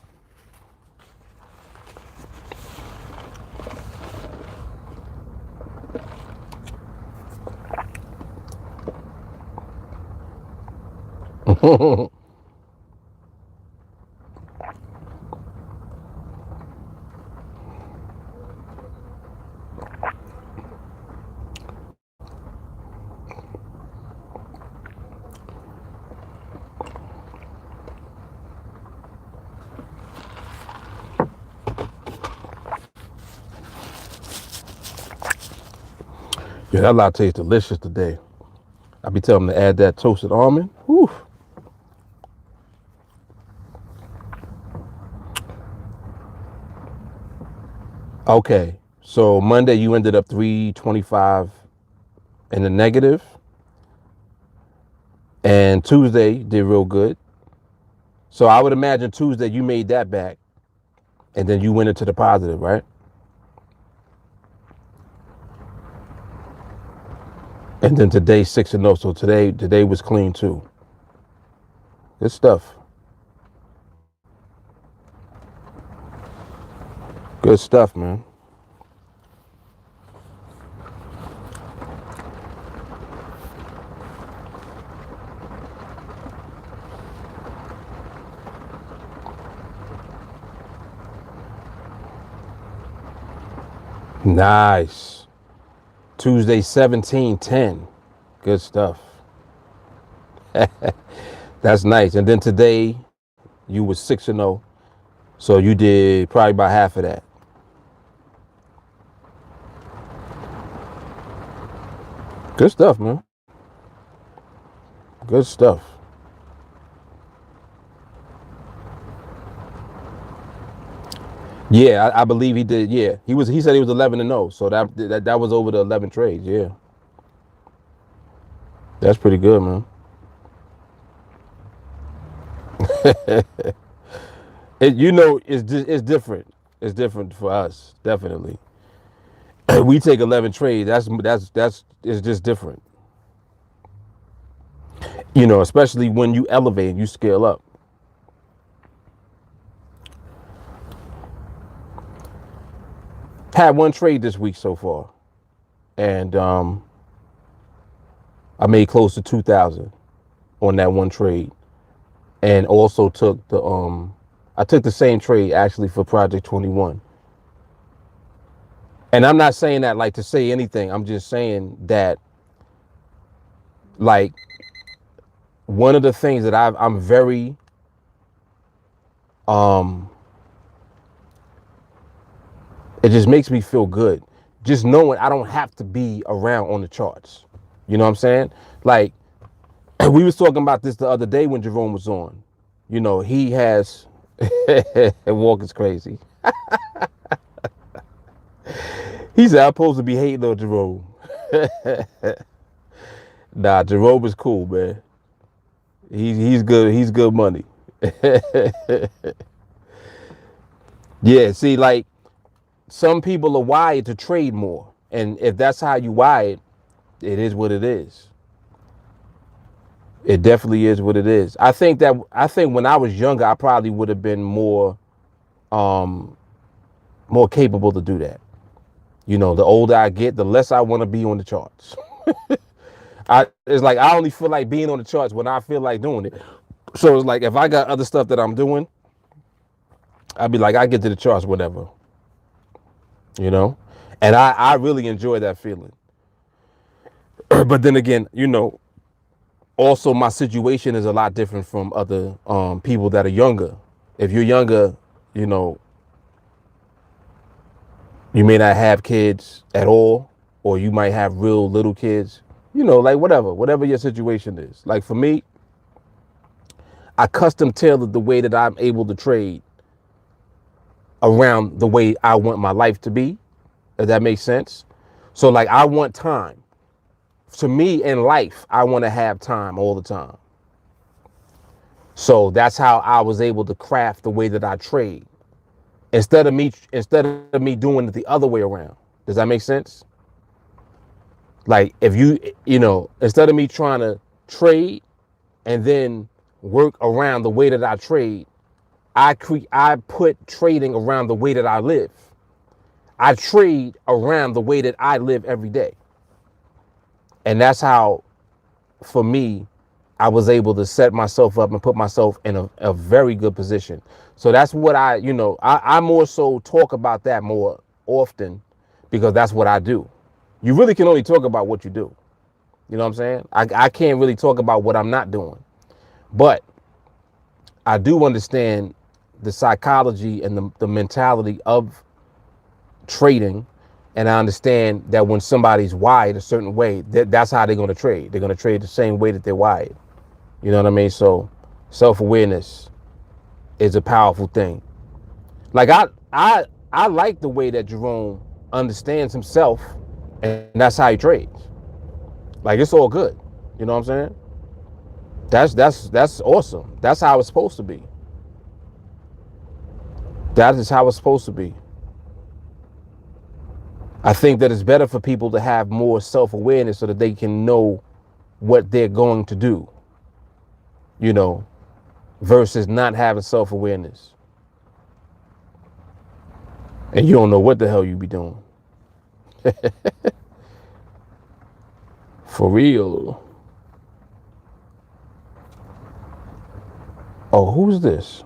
S1: Yeah, that latte is delicious today. I be telling them to add that toasted almond. Whew. Okay, so Monday you ended up 325 in the negative, and Tuesday did real good. So I would imagine Tuesday you made that back, and then you went into the positive, right? And then today 6-0. So today was clean too. Good stuff. Good stuff, man. Nice. Tuesday 17-10. Good stuff. That's nice. And then today you was 6-0. So you did probably about half of that. Good stuff, man. Good stuff. Yeah, I believe he did. Yeah, he said he was 11-0. So that was over the 11 trades. Yeah, that's pretty good, man. It's different. It's different for us, definitely. We take 11 trades. That's it's just different. Especially when you elevate and you scale up. Had one trade this week so far, and I made close to 2,000 on that one trade, and also took I took the same trade actually for Project 21. And I'm not saying that like to say anything. I'm just saying that, like, one of the things that I'm very it just makes me feel good just knowing I don't have to be around on the charts. You know what I'm saying? Like, we was talking about this the other day when Jerome was on. He has Walk is crazy. He said I'm supposed to be hating on Jerome. Nah, Jerome is cool, man. He's good. He's good money. Yeah, see, like, some people are wired to trade more, And if that's how you wired, it is what it is. It definitely is what it is. I think when I was younger, I probably would have been um, more capable to do that. You know, the older I get, the less I want to be on the charts. It's like I only feel like being on the charts when I feel like doing it. So it's like if I got other stuff that I'm doing, I'd be like, I get to the charts, whatever. You know? And I really enjoy that feeling. But then again, you know, also my situation is a lot different from other people that are younger. If you're younger, you know, you may not have kids at all, or you might have real little kids, you know, like whatever your situation is. Like for me, I custom tailored the way that I'm able to trade around the way I want my life to be, if that makes sense. So like I want time. To me in life, I want to have time all the time. So that's how I was able to craft the way that I trade. Instead of me doing it the other way around. Does that make sense? Like if you know, instead of me trying to trade and then work around the way that I trade, I put trading around the way that I live. I trade around the way that I live every day. And that's how, for me, I was able to set myself up and put myself in a very good position. So that's what I more so talk about that more often because that's what I do. You really can only talk about what you do. You know what I'm saying? I can't really talk about what I'm not doing. But I do understand the psychology and the mentality of trading. And I understand that when somebody's wired a certain way, that's how they're going to trade. They're going to trade the same way that they're wired. You know what I mean? So self-awareness is a powerful thing. Like I like the way that Jerome understands himself, and that's how he trades. Like it's all good. You know what I'm saying? That's awesome. That's how it's supposed to be. That is how it's supposed to be. I think that it's better for people to have more self-awareness so that they can know what they're going to do, you know, versus not having self-awareness. And you don't know what the hell you be doing. For real. Oh, who's this?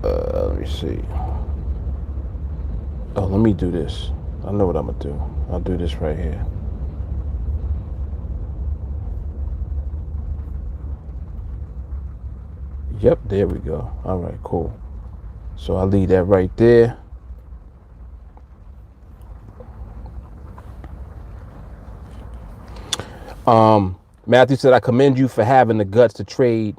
S1: Let me see. Oh, let me do this. I know what I'm gonna do. I'll do this right here. Yep, there we go. All right, cool. So I'll leave that right there. Matthew said, I commend you for having the guts to trade,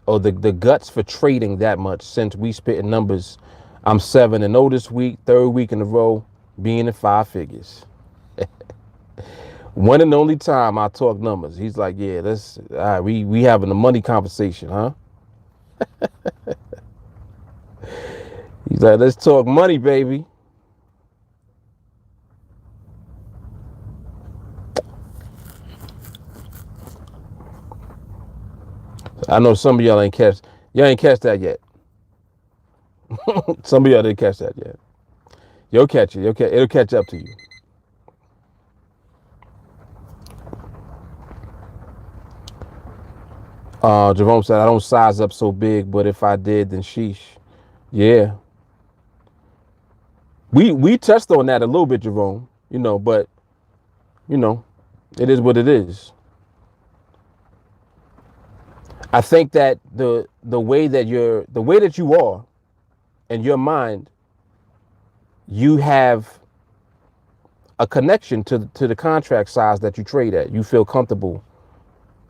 S1: or the guts for trading that much. Since we spitting numbers, I'm 7-0 this week, third week in a row, being in 5 figures. One and only time I talk numbers. He's like, yeah, that's all right, we having a money conversation, huh? He's like, let's talk money, baby. I know some of y'all ain't catch that yet. Some of y'all didn't catch that yet. You'll catch it. It'll catch up to you. Jerome said, I don't size up so big, but if I did, then sheesh. Yeah. We touched on that a little bit, Jerome, you know, but you know, it is what it is. I think that the way that you are in your mind, you have a connection to the contract size that you trade at. You feel comfortable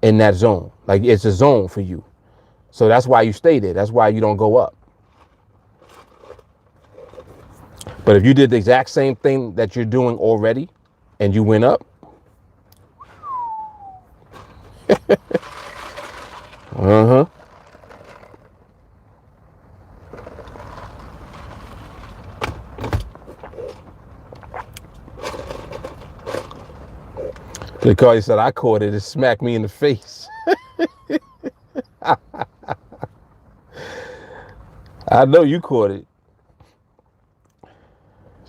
S1: in that zone. Like it's a zone for you. So that's why you stay there. That's why you don't go up. But if you did the exact same thing that you're doing already and you went up, uh-huh. Because he said, I caught it. It smacked me in the face. I know you caught it.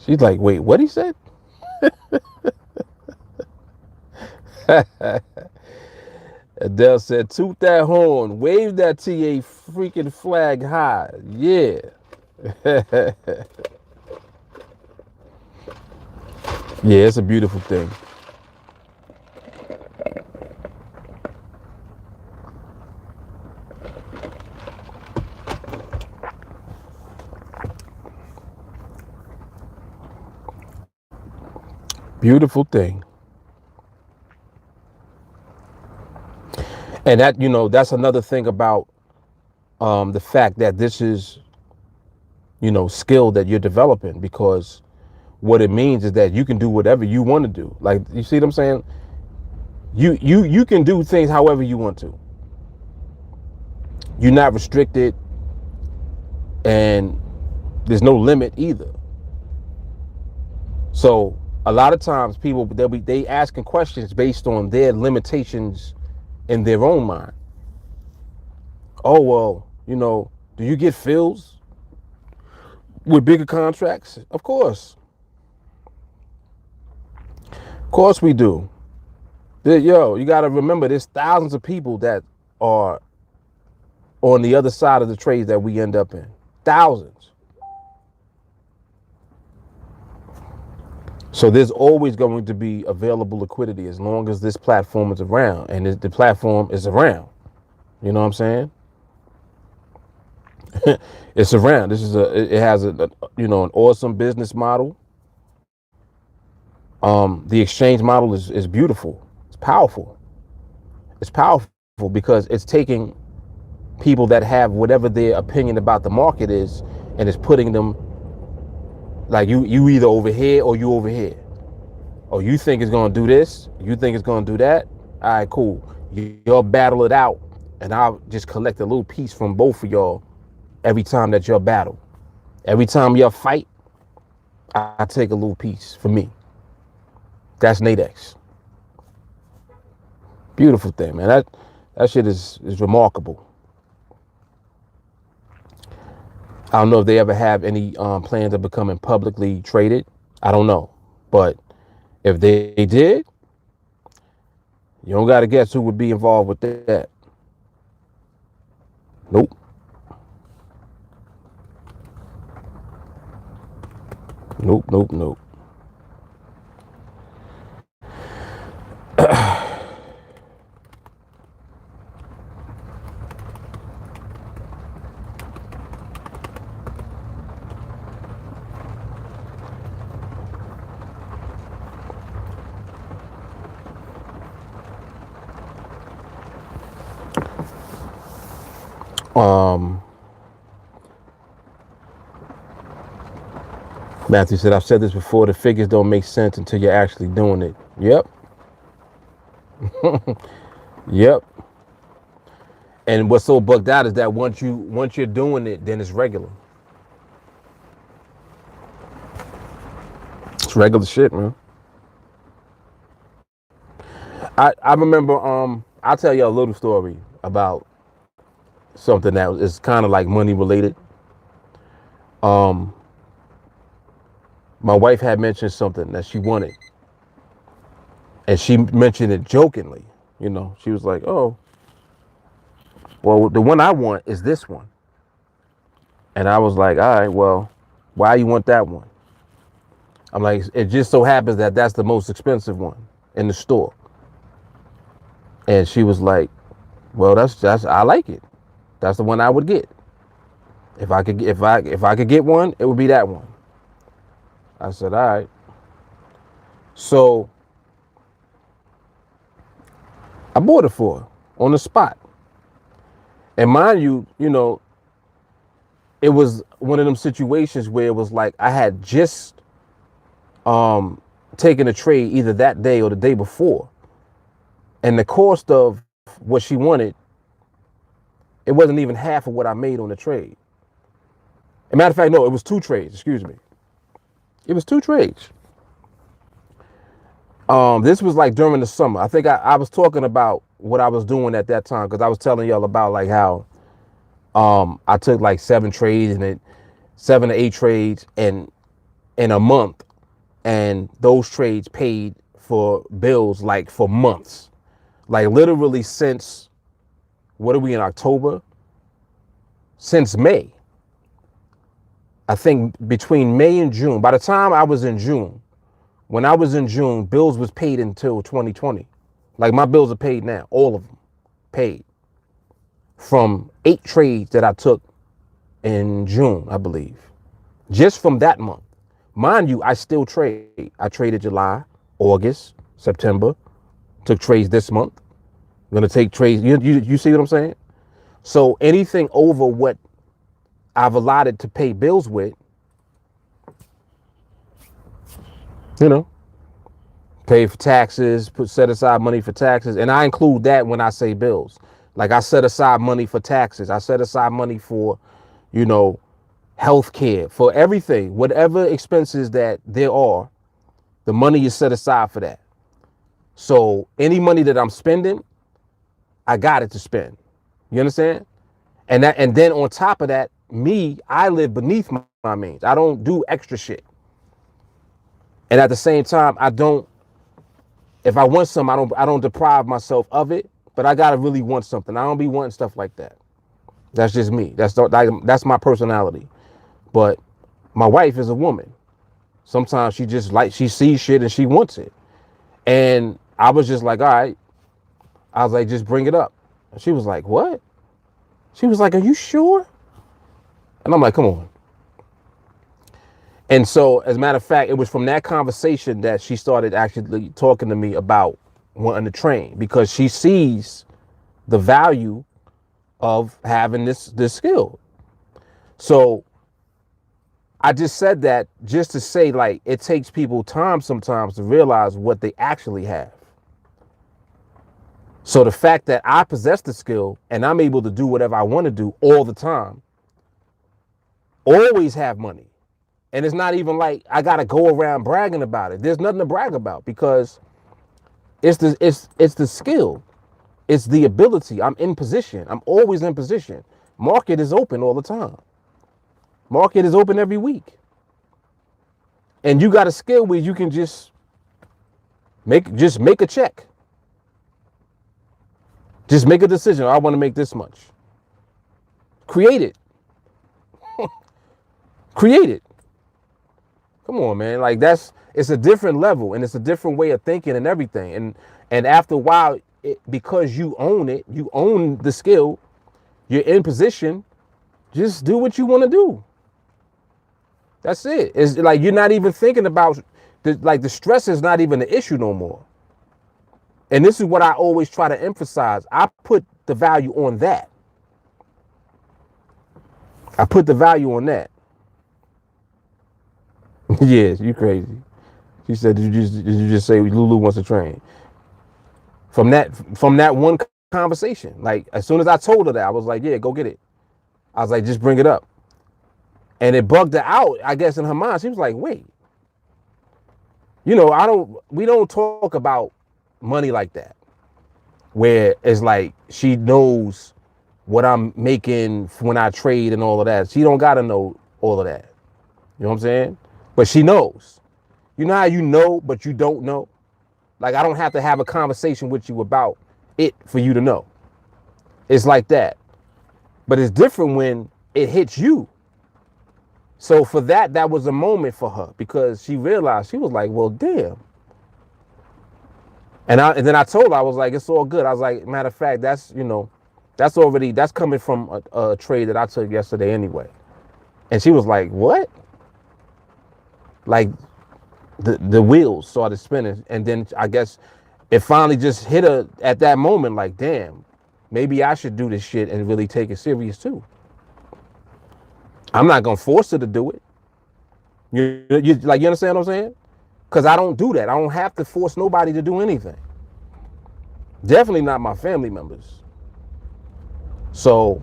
S1: She's like, wait, what he said? Adele said, toot that horn, wave that TA freaking flag high. Yeah. Yeah, it's a beautiful thing. Beautiful thing. And that, that's another thing about the fact that this is, skill that you're developing, because what it means is that you can do whatever you want to do. Like, you see what I'm saying? You can do things however you want to. You're not restricted, and there's no limit either. So a lot of times people they asking questions based on their limitations in their own mind. Oh, well, do you get fills with bigger contracts? Of course. Of course we do. Yo, you got to remember, there's thousands of people that are on the other side of the trades that we end up in. Thousands. So there's always going to be available liquidity as long as this platform is around, and the platform is around. You know what I'm saying? It's around. It has an awesome business model. The exchange model is beautiful. It's powerful. It's powerful because it's taking people that have whatever their opinion about the market is, and it's putting them like you either over here or you over here. Oh, you think it's gonna do this? You think it's gonna do that? All right, cool. You'll battle it out, and I'll just collect a little piece from both of y'all every time that y'all battle. Every time y'all fight, I take a little piece for me. That's NADEX. Beautiful thing, man. That shit is remarkable. I don't know if they ever have any plans of becoming publicly traded. I don't know. But if they did, you don't got to guess who would be involved with that. Nope. Nope, nope, nope. Matthew said, I've said this before, the figures don't make sense until you're actually doing it. Yep. Yep. And what's so bugged out is that once you're doing it, then it's regular. It's regular shit, man. I remember I'll tell you a little story about something that is kind of like money related. My wife had mentioned something that she wanted, and she mentioned it jokingly. She was like, oh, well, the one I want is this one. And I was like, all right, well, why you want that one? I'm like, it just so happens that that's the most expensive one in the store. And she was like, well, that's I like it. That's the one I would get. If I could get one, it would be that one. I said, all right. So I bought it for her on the spot. And mind you, it was one of them situations where it was like I had just taken a trade either that day or the day before. And the cost of what she wanted, it wasn't even half of what I made on the trade. As a matter of fact, no, it was 2 trades, excuse me. It was 2 trades. This was like during the summer. I think I was talking about what I was doing at that time because I was telling y'all about like how I took like 7 trades and then 7 to 8 trades and in a month, and those trades paid for bills like for months, like literally since, what are we in October? Since May. I think between May and June. By the time I was in June, when I was in June, bills was paid until 2020. Like my bills are paid now, all of them paid from 8 trades that I took in June, I believe, just from that month. Mind you, I still trade. I traded July, August, September, took trades this month. I'm going to take trades. You see what I'm saying? So anything over what I've allotted to pay bills with, pay for taxes, set aside money for taxes. And I include that when I say bills. Like I set aside money for taxes. I set aside money for, health care, for everything, whatever expenses that there are, the money is set aside for that. So any money that I'm spending, I got it to spend. You understand? And then on top of that, I live beneath my means. I don't do extra shit. And at the same time, if I want something, I don't deprive myself of it, but I gotta really want something. I don't be wanting stuff like that. That's just me. That's my personality. But my wife is a woman. Sometimes she sees shit and she wants it. And I was just like, all right. I was like, just bring it up. And she was like, what? She was like, are you sure? And I'm like, come on. And so, as a matter of fact, it was from that conversation that she started actually talking to me about wanting to train, because she sees the value of having this skill. So I just said that just to say, like, it takes people time sometimes to realize what they actually have. So the fact that I possess the skill and I'm able to do whatever I want to do all the time, always have money. And it's not even like I got to go around bragging about it. There's nothing to brag about because it's the skill. It's the ability. I'm in position. I'm always in position. Market is open all the time. Market is open every week. And you got a skill where you can just make a check. Just make a decision. I want to make this much. Create it. Create it. Come on, man. Like it's a different level and it's a different way of thinking and everything. And after a while, because you own it, you own the skill, you're in position, just do what you want to do. That's it. It's like you're not even thinking about the stress is not even the issue no more. And this is what I always try to emphasize. I put the value on that. I put the value on that. Yes, you crazy. She said, did you just say Lulu wants to train? From that one conversation, like as soon as I told her that, I was like, yeah, go get it. I was like, just bring it up. And it bugged her out, I guess, in her mind. She was like, wait, we don't talk about money like that, where it's like she knows what I'm making when I trade and all of that. She don't got to know all of that. You know what I'm saying? But she knows. You know how you know, but you don't know? Like, I don't have to have a conversation with you about it for you to know. It's like that. But it's different when it hits you. So for that was a moment for her because she realized, she was like, well, damn. And then I told her, I was like, it's all good. I was like, matter of fact, that's coming from a trade that I took yesterday anyway. And she was like, what? Like the wheels started spinning. And then I guess it finally just hit her at that moment, like, damn, maybe I should do this shit and really take it serious too. I'm not gonna force her to do it. You understand what I'm saying? Because I don't do that. I don't have to force nobody to do anything. Definitely not my family members. So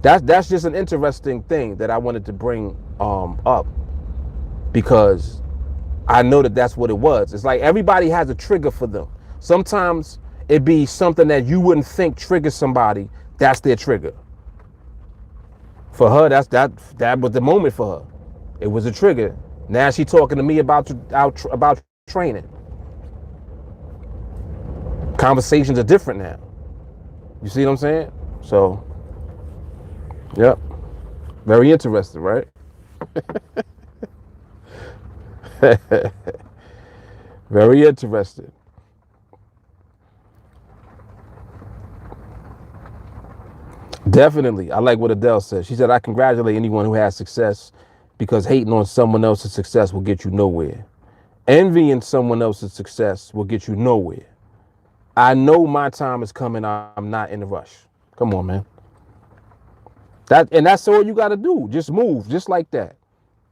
S1: that's just an interesting thing that I wanted to bring up, because I know that that's what it was. It's like everybody has a trigger for them. Sometimes it be something that you wouldn't think triggers somebody. That's their trigger. For her, that was the moment for her. It was a trigger. Now she talking to me about training. Conversations are different now. You see what I'm saying? So, yep. Very interesting, right? Very interesting. Definitely. I like what Adele said. She said, I congratulate anyone who has success, because hating on someone else's success will get you nowhere. Envying someone else's success will get you nowhere. I know my time is coming. I'm not in a rush. Come on, man. That's all you got to do. Just move, just like that.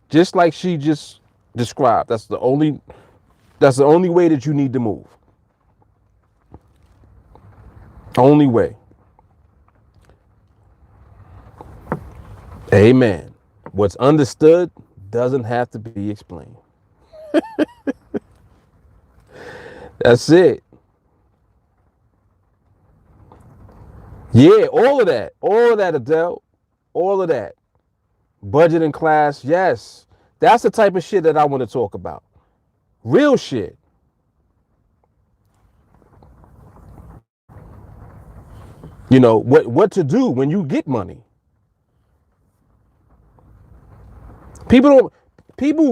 S1: Just like she just described. That's the only way that you need to move. Only way. Amen. What's understood doesn't have to be explained. That's it. Yeah, all of that, Adele, all of that. Budgeting class, yes. That's the type of shit that I want to talk about. Real shit. You know, what to do when you get money. People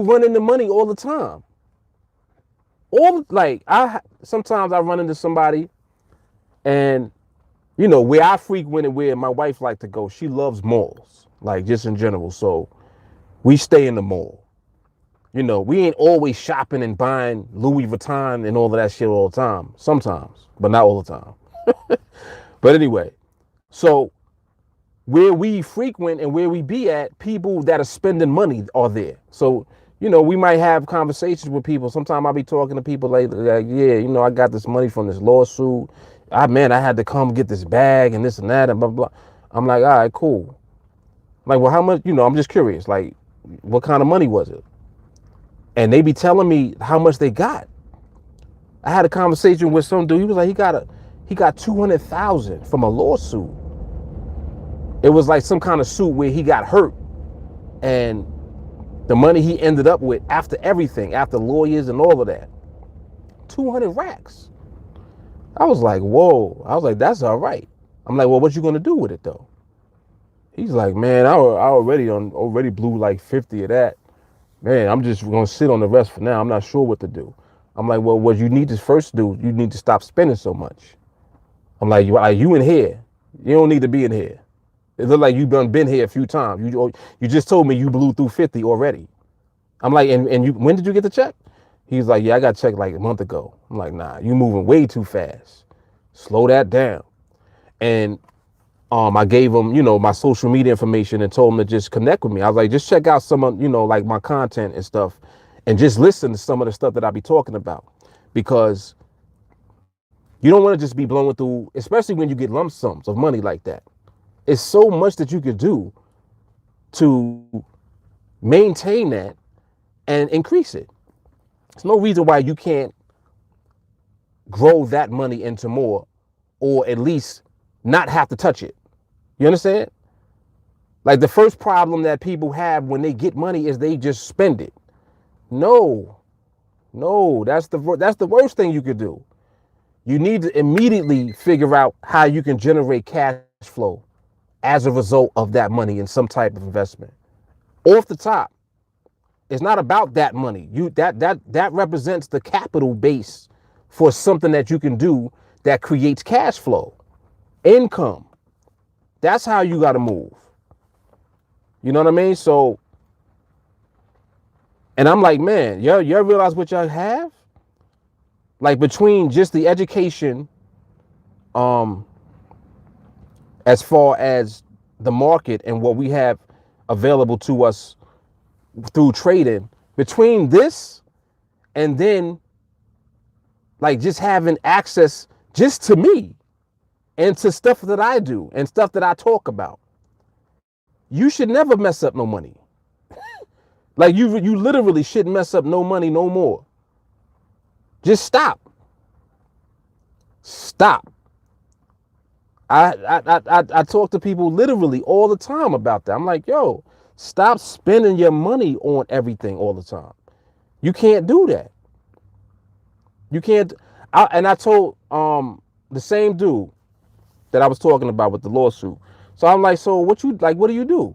S1: run into money all the time. Sometimes I run into somebody, and you know, where I frequent and where my wife like to go, she loves malls, like just in general. So we stay in the mall. You know, we ain't always shopping and buying Louis Vuitton and all of that shit all the time. Sometimes, but not all the time. But anyway, so where we frequent and where we be at, people that are spending money are there. So, you know, we might have conversations with people. Sometimes I'll be talking to people like, yeah, you know, I got this money from this lawsuit. I had to come get this bag and this and that and blah, blah. I'm like, all right, cool. Like, well, how much, you know, I'm just curious. Like, what kind of money was it? And they be telling me how much they got. I had a conversation with some dude. He was like, he got 200,000 from a lawsuit. It was like some kind of suit where he got hurt, and the money he ended up with after everything, after lawyers and all of that, 200 racks. I was like, whoa. I was like, that's all right. I'm like, well, what you gonna do with it though? He's like, man, I already blew like 50 of that. Man, I'm just gonna sit on the rest for now. I'm not sure what to do. I'm like, well, what you need to first do, you need to stop spending so much. I'm like, you in here? You don't need to be in here. It looked like you've been here a few times. You just told me you blew through 50 already. I'm like, and you, when did you get the check? He's like, yeah, I got checked like a month ago. I'm like, nah, you moving way too fast. Slow that down. And I gave him, you know, my social media information and told him to just connect with me. I was like, just check out some of, you know, like my content and stuff, and just listen to some of the stuff that I be talking about, because you don't want to just be blowing through, especially when you get lump sums of money like that. It's so much that you could do to maintain that and increase it. There's no reason why you can't grow that money into more, or at least not have to touch it. You understand? Like, the first problem that people have when they get money is they just spend it. No, that's the worst thing you could do. You need to immediately figure out how you can generate cash flow as a result of that money in some type of investment. Off the top, it's not about that money. That represents the capital base for something that you can do that creates cash flow, income. That's how you got to move. You know what I mean? So, and I'm like, man, y'all realize what y'all have? Like, between just the education, as far as the market and what we have available to us through trading, between this and then like just having access just to me and to stuff that I do and stuff that I talk about. You should never mess up no money. Like you literally shouldn't mess up no money no more. Just stop. Stop. I talk to people literally all the time about that. I'm like, yo, stop spending your money on everything all the time. You can't do that. You can't. I told the same dude that I was talking about with the lawsuit. So I'm like, so what you like? What do you do?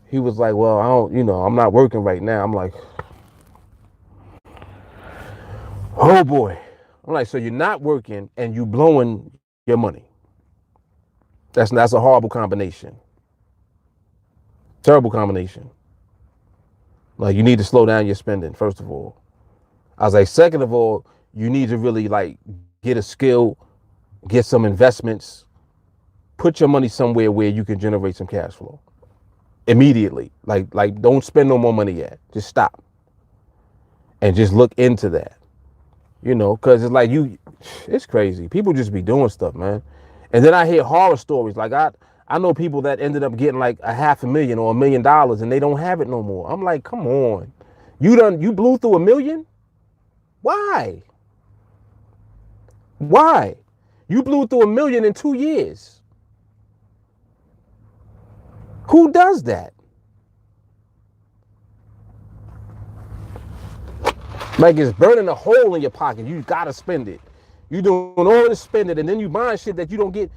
S1: He was like, well, I don't, I'm not working right now. I'm like, oh boy. I'm like, so you're not working and you blowing your money. That's a horrible combination. Terrible combination. Like, you need to slow down your spending, first of all. I was like, second of all, you need to really like get a skill, get some investments, put your money somewhere where you can generate some cash flow immediately. Like don't spend no more money yet. Just stop and just look into that. Because it's like it's crazy. People just be doing stuff, man. And then I hear horror stories. Like I know people that ended up getting like $500,000 or $1 million and they don't have it no more. I'm like, come on. You blew through $1 million? Why? Why? You blew through $1 million in 2 years. Who does that? Like it's burning a hole in your pocket. You gotta spend it. You doing all this spending, and then you buying shit that you don't get.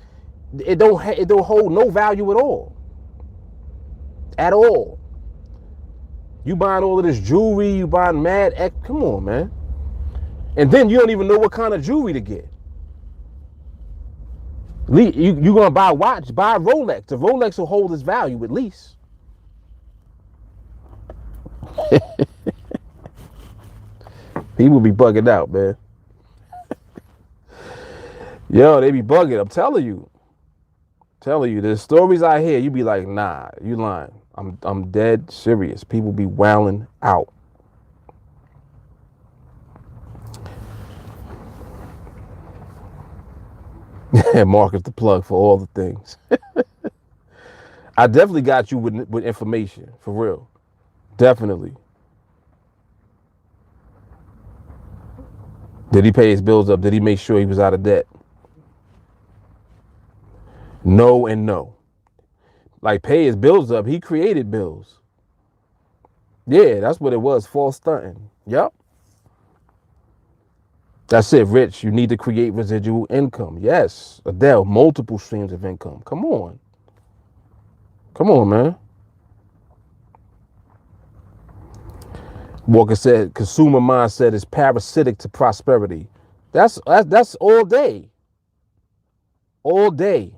S1: It don't hold no value at all. At all. You buying all of this jewelry. You buying mad. Come on, man. And then you don't even know what kind of jewelry to get. You gonna buy a watch? Buy a Rolex. The Rolex will hold its value at least. People be bugging out, man. Yo, they be bugging. I'm telling you. There's stories I hear. You be like, nah, you lying. I'm dead serious. People be wilding out. Mark is the plug for all the things. I definitely got you with information, for real. Definitely. Did he pay his bills up? Did he make sure he was out of debt? No and no. Like, pay his bills up. He created bills. Yeah, that's what it was. False stunting. Yep. That's it, Rich. You need to create residual income. Yes. Adele, multiple streams of income. Come on. Come on, man. Walker said consumer mindset is parasitic to prosperity. That's all day. All day.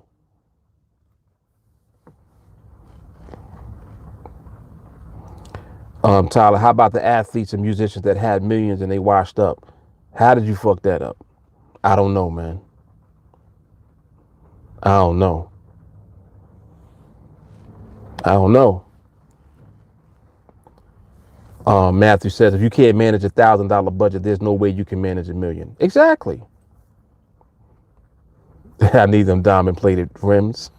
S1: Tyler, how about the athletes and musicians that had millions and they washed up? How did you fuck that up? I don't know, man. I don't know. Matthew says, if you can't manage $1,000 budget, there's no way you can manage $1 million. Exactly. I need them diamond plated rims.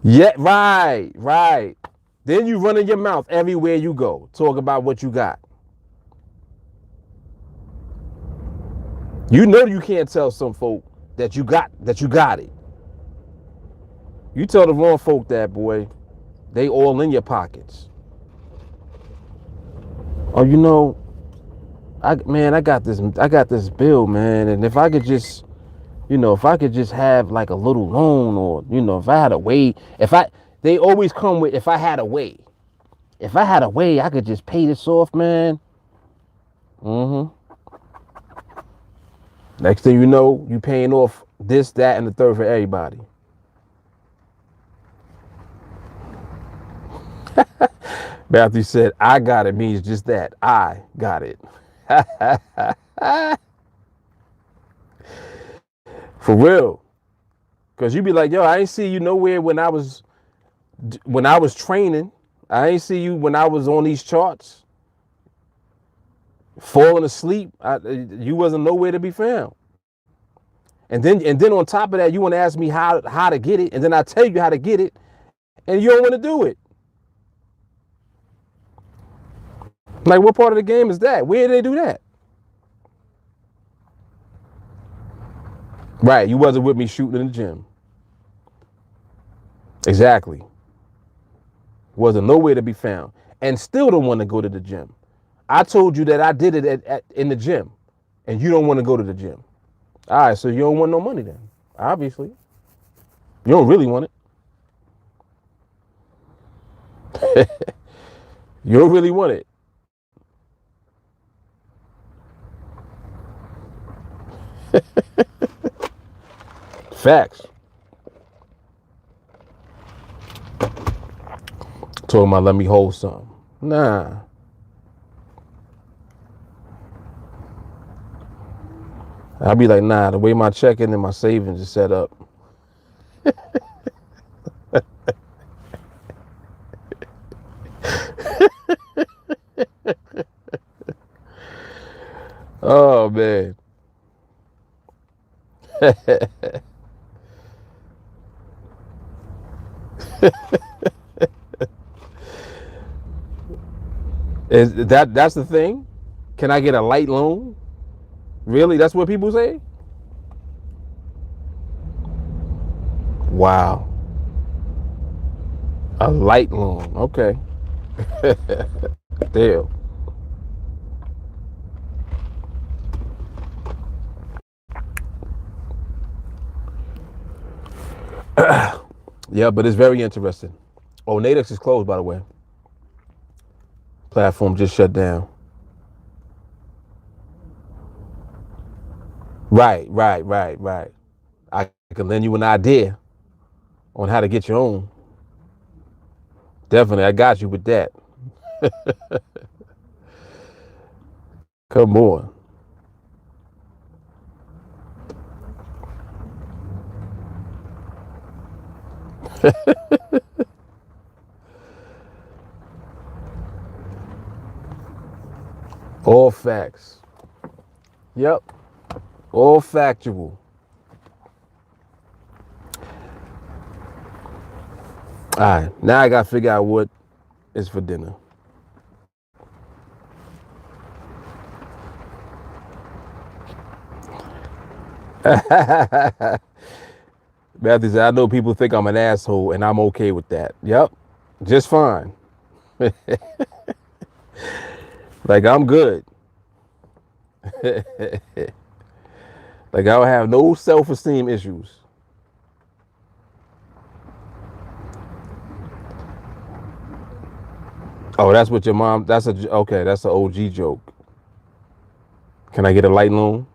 S1: Yeah, right. Then you run in your mouth everywhere you go. Talk about what you got. You know you can't tell some folk that you got it. You tell the wrong folk that, boy, they all in your pockets. Oh, I got this bill, man, and if I could just have like a little loan, or if I had a way, they always come with, if I had a way. If I had a way, I could just pay this off, man. Next thing you know, you paying off this, that, and the third for everybody. Matthew said, I got it means just that. I got it. For real. Because you be like, yo, I ain't see you nowhere when I was training. I ain't see you when I was on these charts. Falling asleep. You wasn't nowhere to be found. And then on top of that, you want to ask me how to get it, and then I tell you how to get it, and you don't want to do it. Like, what part of the game is that? Where do they do that? Right, you wasn't with me shooting in the gym. Exactly. Wasn't nowhere to be found. And still don't want to go to the gym. I told you that I did it in the gym, and you don't want to go to the gym. All right, so you don't want no money then, obviously. You don't really want it. You don't really want it. Facts. Told him I let me hold some. Nah. I'll be like, nah, the way my checking and my savings is set up. Oh, man. That's the thing? Can I get a light loan? Really? That's what people say? Wow. A light loan. Okay. Damn. Yeah, but it's very interesting. Oh, NADEX is closed, by the way. Platform just shut down. Right. I can lend you an idea on how to get your own. Definitely, I got you with that. Come on. All facts. Yep. All factual. All right. Now I got to figure out what is for dinner. Matthew said, I know people think I'm an asshole, and I'm okay with that. Yep. Just fine. Like, I'm good. Like, I don't have no self-esteem issues. Oh, that's what your mom, okay, that's an OG joke. Can I get a light loan?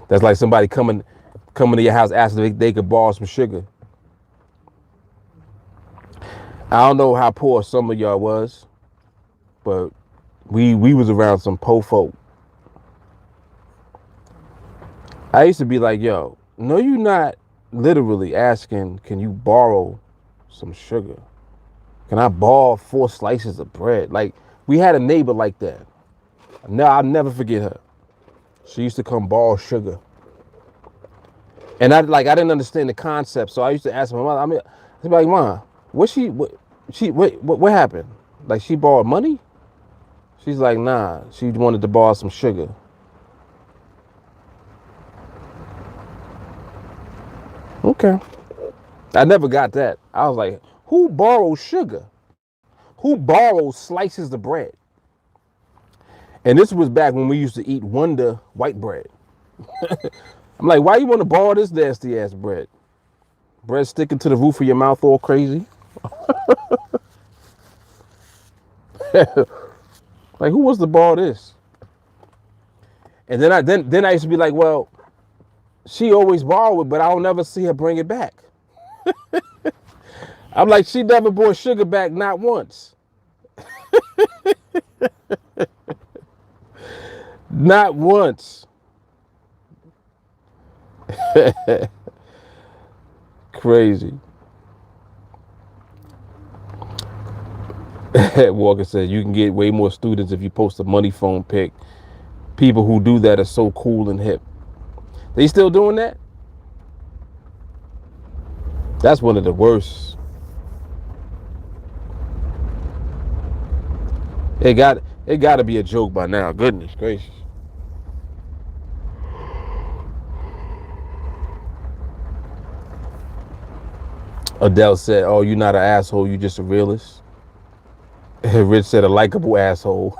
S1: That's like somebody coming to your house asking if they could borrow some sugar. I don't know how poor some of y'all was, but we was around some po folk. I used to be like, yo, no, you not literally asking, can you borrow some sugar? Can I borrow 4 slices of bread? Like, we had a neighbor like that. No, I'll never forget her. She used to come borrow sugar. And I didn't understand the concept, so I used to ask my mother. I'd be like, Mom, what happened? Like, she borrowed money? She's like, nah, she wanted to borrow some sugar. Okay. I never got that. I was like, who borrows sugar? Who borrows slices of bread? And this was back when we used to eat Wonder white bread. I'm like, why you want to borrow this nasty ass bread? Bread sticking to the roof of your mouth all crazy? Like, who wants to borrow this? And then I used to be like, well, she always borrow it, but I don't never see her bring it back. I'm like, she never brought sugar back, not once. Not once. Crazy. Walker said you can get way more students if you post a money phone pic. People who do that are so cool and hip. They still doing that? That's one of the worst. It got to be a joke by now. Goodness gracious. Adele said, "Oh, you're not an asshole. You just a realist." Rich said, "A likable asshole."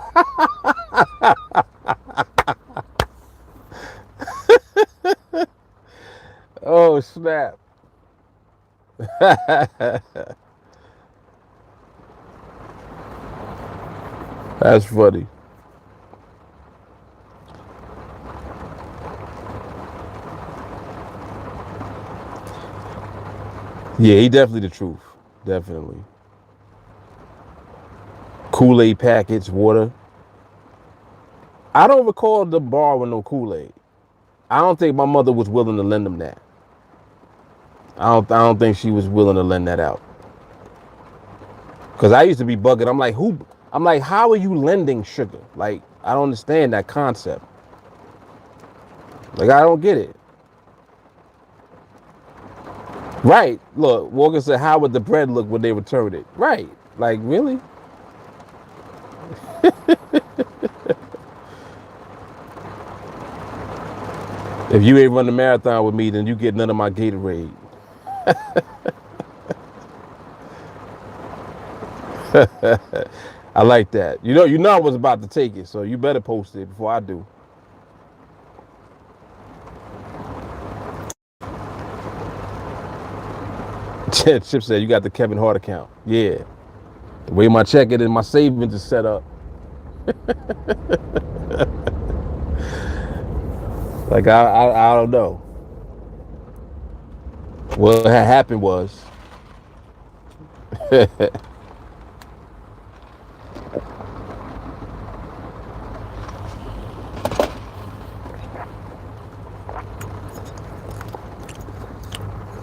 S1: Oh snap! That's funny. Yeah, he definitely the truth. Definitely. Kool-Aid packets, water. I don't recall the bar with no Kool-Aid. I don't think my mother was willing to lend them that. I don't think she was willing to lend that out. Cause I used to be bugging. I'm like, who? I'm like, how are you lending sugar? Like, I don't understand that concept. Like, I don't get it. Right. Look, Walker said, how would the bread look when they returned it? Right. Like, really? If you ain't run the marathon with me, then you get none of my Gatorade. I like that. You know I was about to take it, so you better post it before I do. Chip said you got the Kevin Hart account. Yeah. The way my checking and my savings is set up. Like I don't know. What had happened was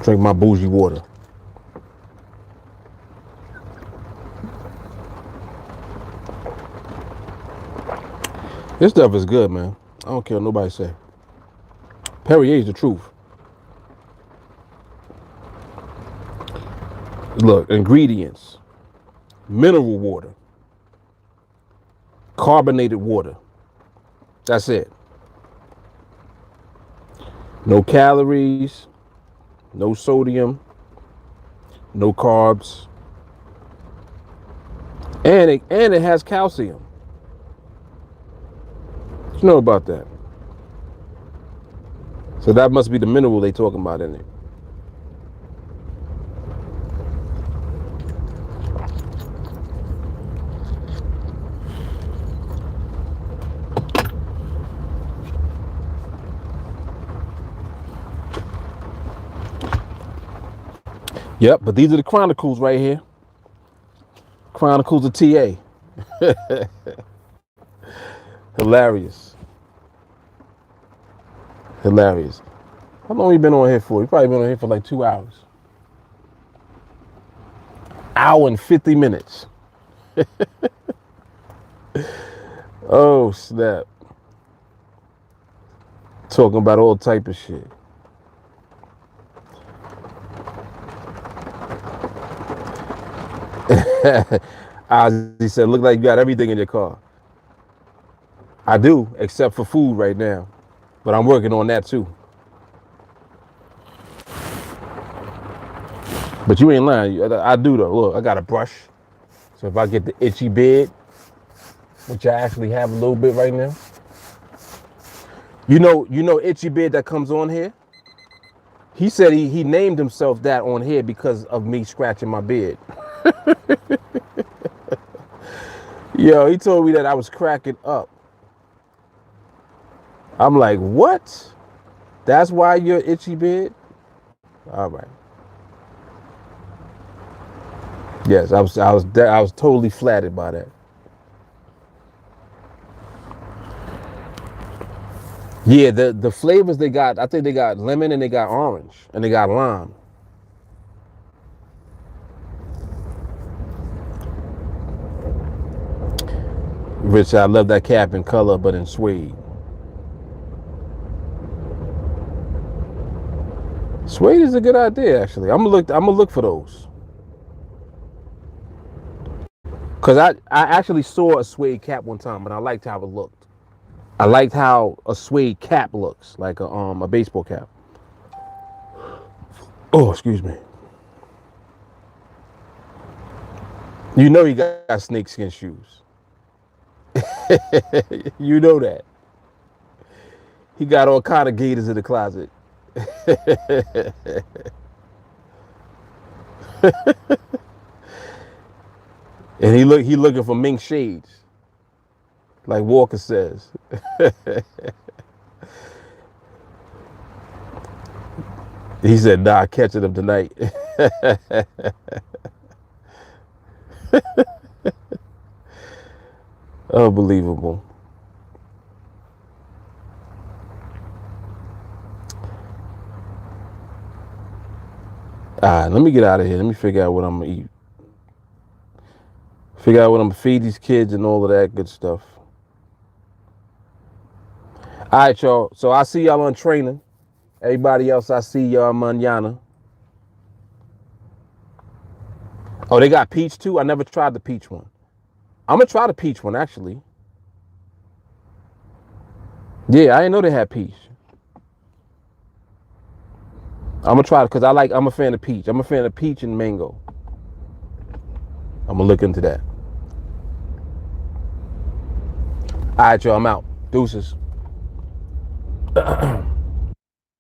S1: drink my bougie water. This stuff is good, man. I don't care what nobody say. Perrier's the truth. Look, ingredients. Mineral water. Carbonated water. That's it. No calories. No sodium. No carbs. And it has calcium. You know about that? So that must be the mineral they talking about in it. Yep, but these are the chronicles right here. Chronicles of TA. Hilarious. Hilarious. How long you been on here for? You probably been on here for like 2 hours. Hour and 50 minutes. Oh, snap. Talking about all type of shit. Ozzy said, look like you got everything in your car. I do, except for food right now. But I'm working on that too. But you ain't lying. I do though. Look, I got a brush. So if I get the itchy beard, which I actually have a little bit right now. You know itchy beard that comes on here? He said he named himself that on here because of me scratching my beard. Yo, he told me that I was cracking up. I'm like, what? That's why you're itchy beard? All right. Yes, I was totally flattered by that. Yeah, the flavors they got, I think they got lemon and they got orange and they got lime. Rich, I love that cap in color, but in suede. Suede is a good idea, actually. I'm gonna look for those. Cause I actually saw a suede cap one time, and I liked how it looked. I liked how a suede cap looks, like a baseball cap. Oh, excuse me. You know he got snakeskin shoes. You know that. He got all kind of gators in the closet. And he looking for mink shades, like Walker says. He said, "Nah, catching them tonight." Unbelievable. All right, let me get out of here. Let me figure out what I'm gonna eat. Figure out what I'm gonna feed these kids and all of that good stuff. All right, y'all. So I see y'all on training. Everybody else, I see y'all mañana. Oh, they got peach too? I never tried the peach one. I'm gonna try the peach one actually. Yeah, I didn't know they had peach. I'm gonna try it because I'm a fan of peach. I'm a fan of peach and mango. I'm gonna look into that. All right, y'all. I'm out. Deuces.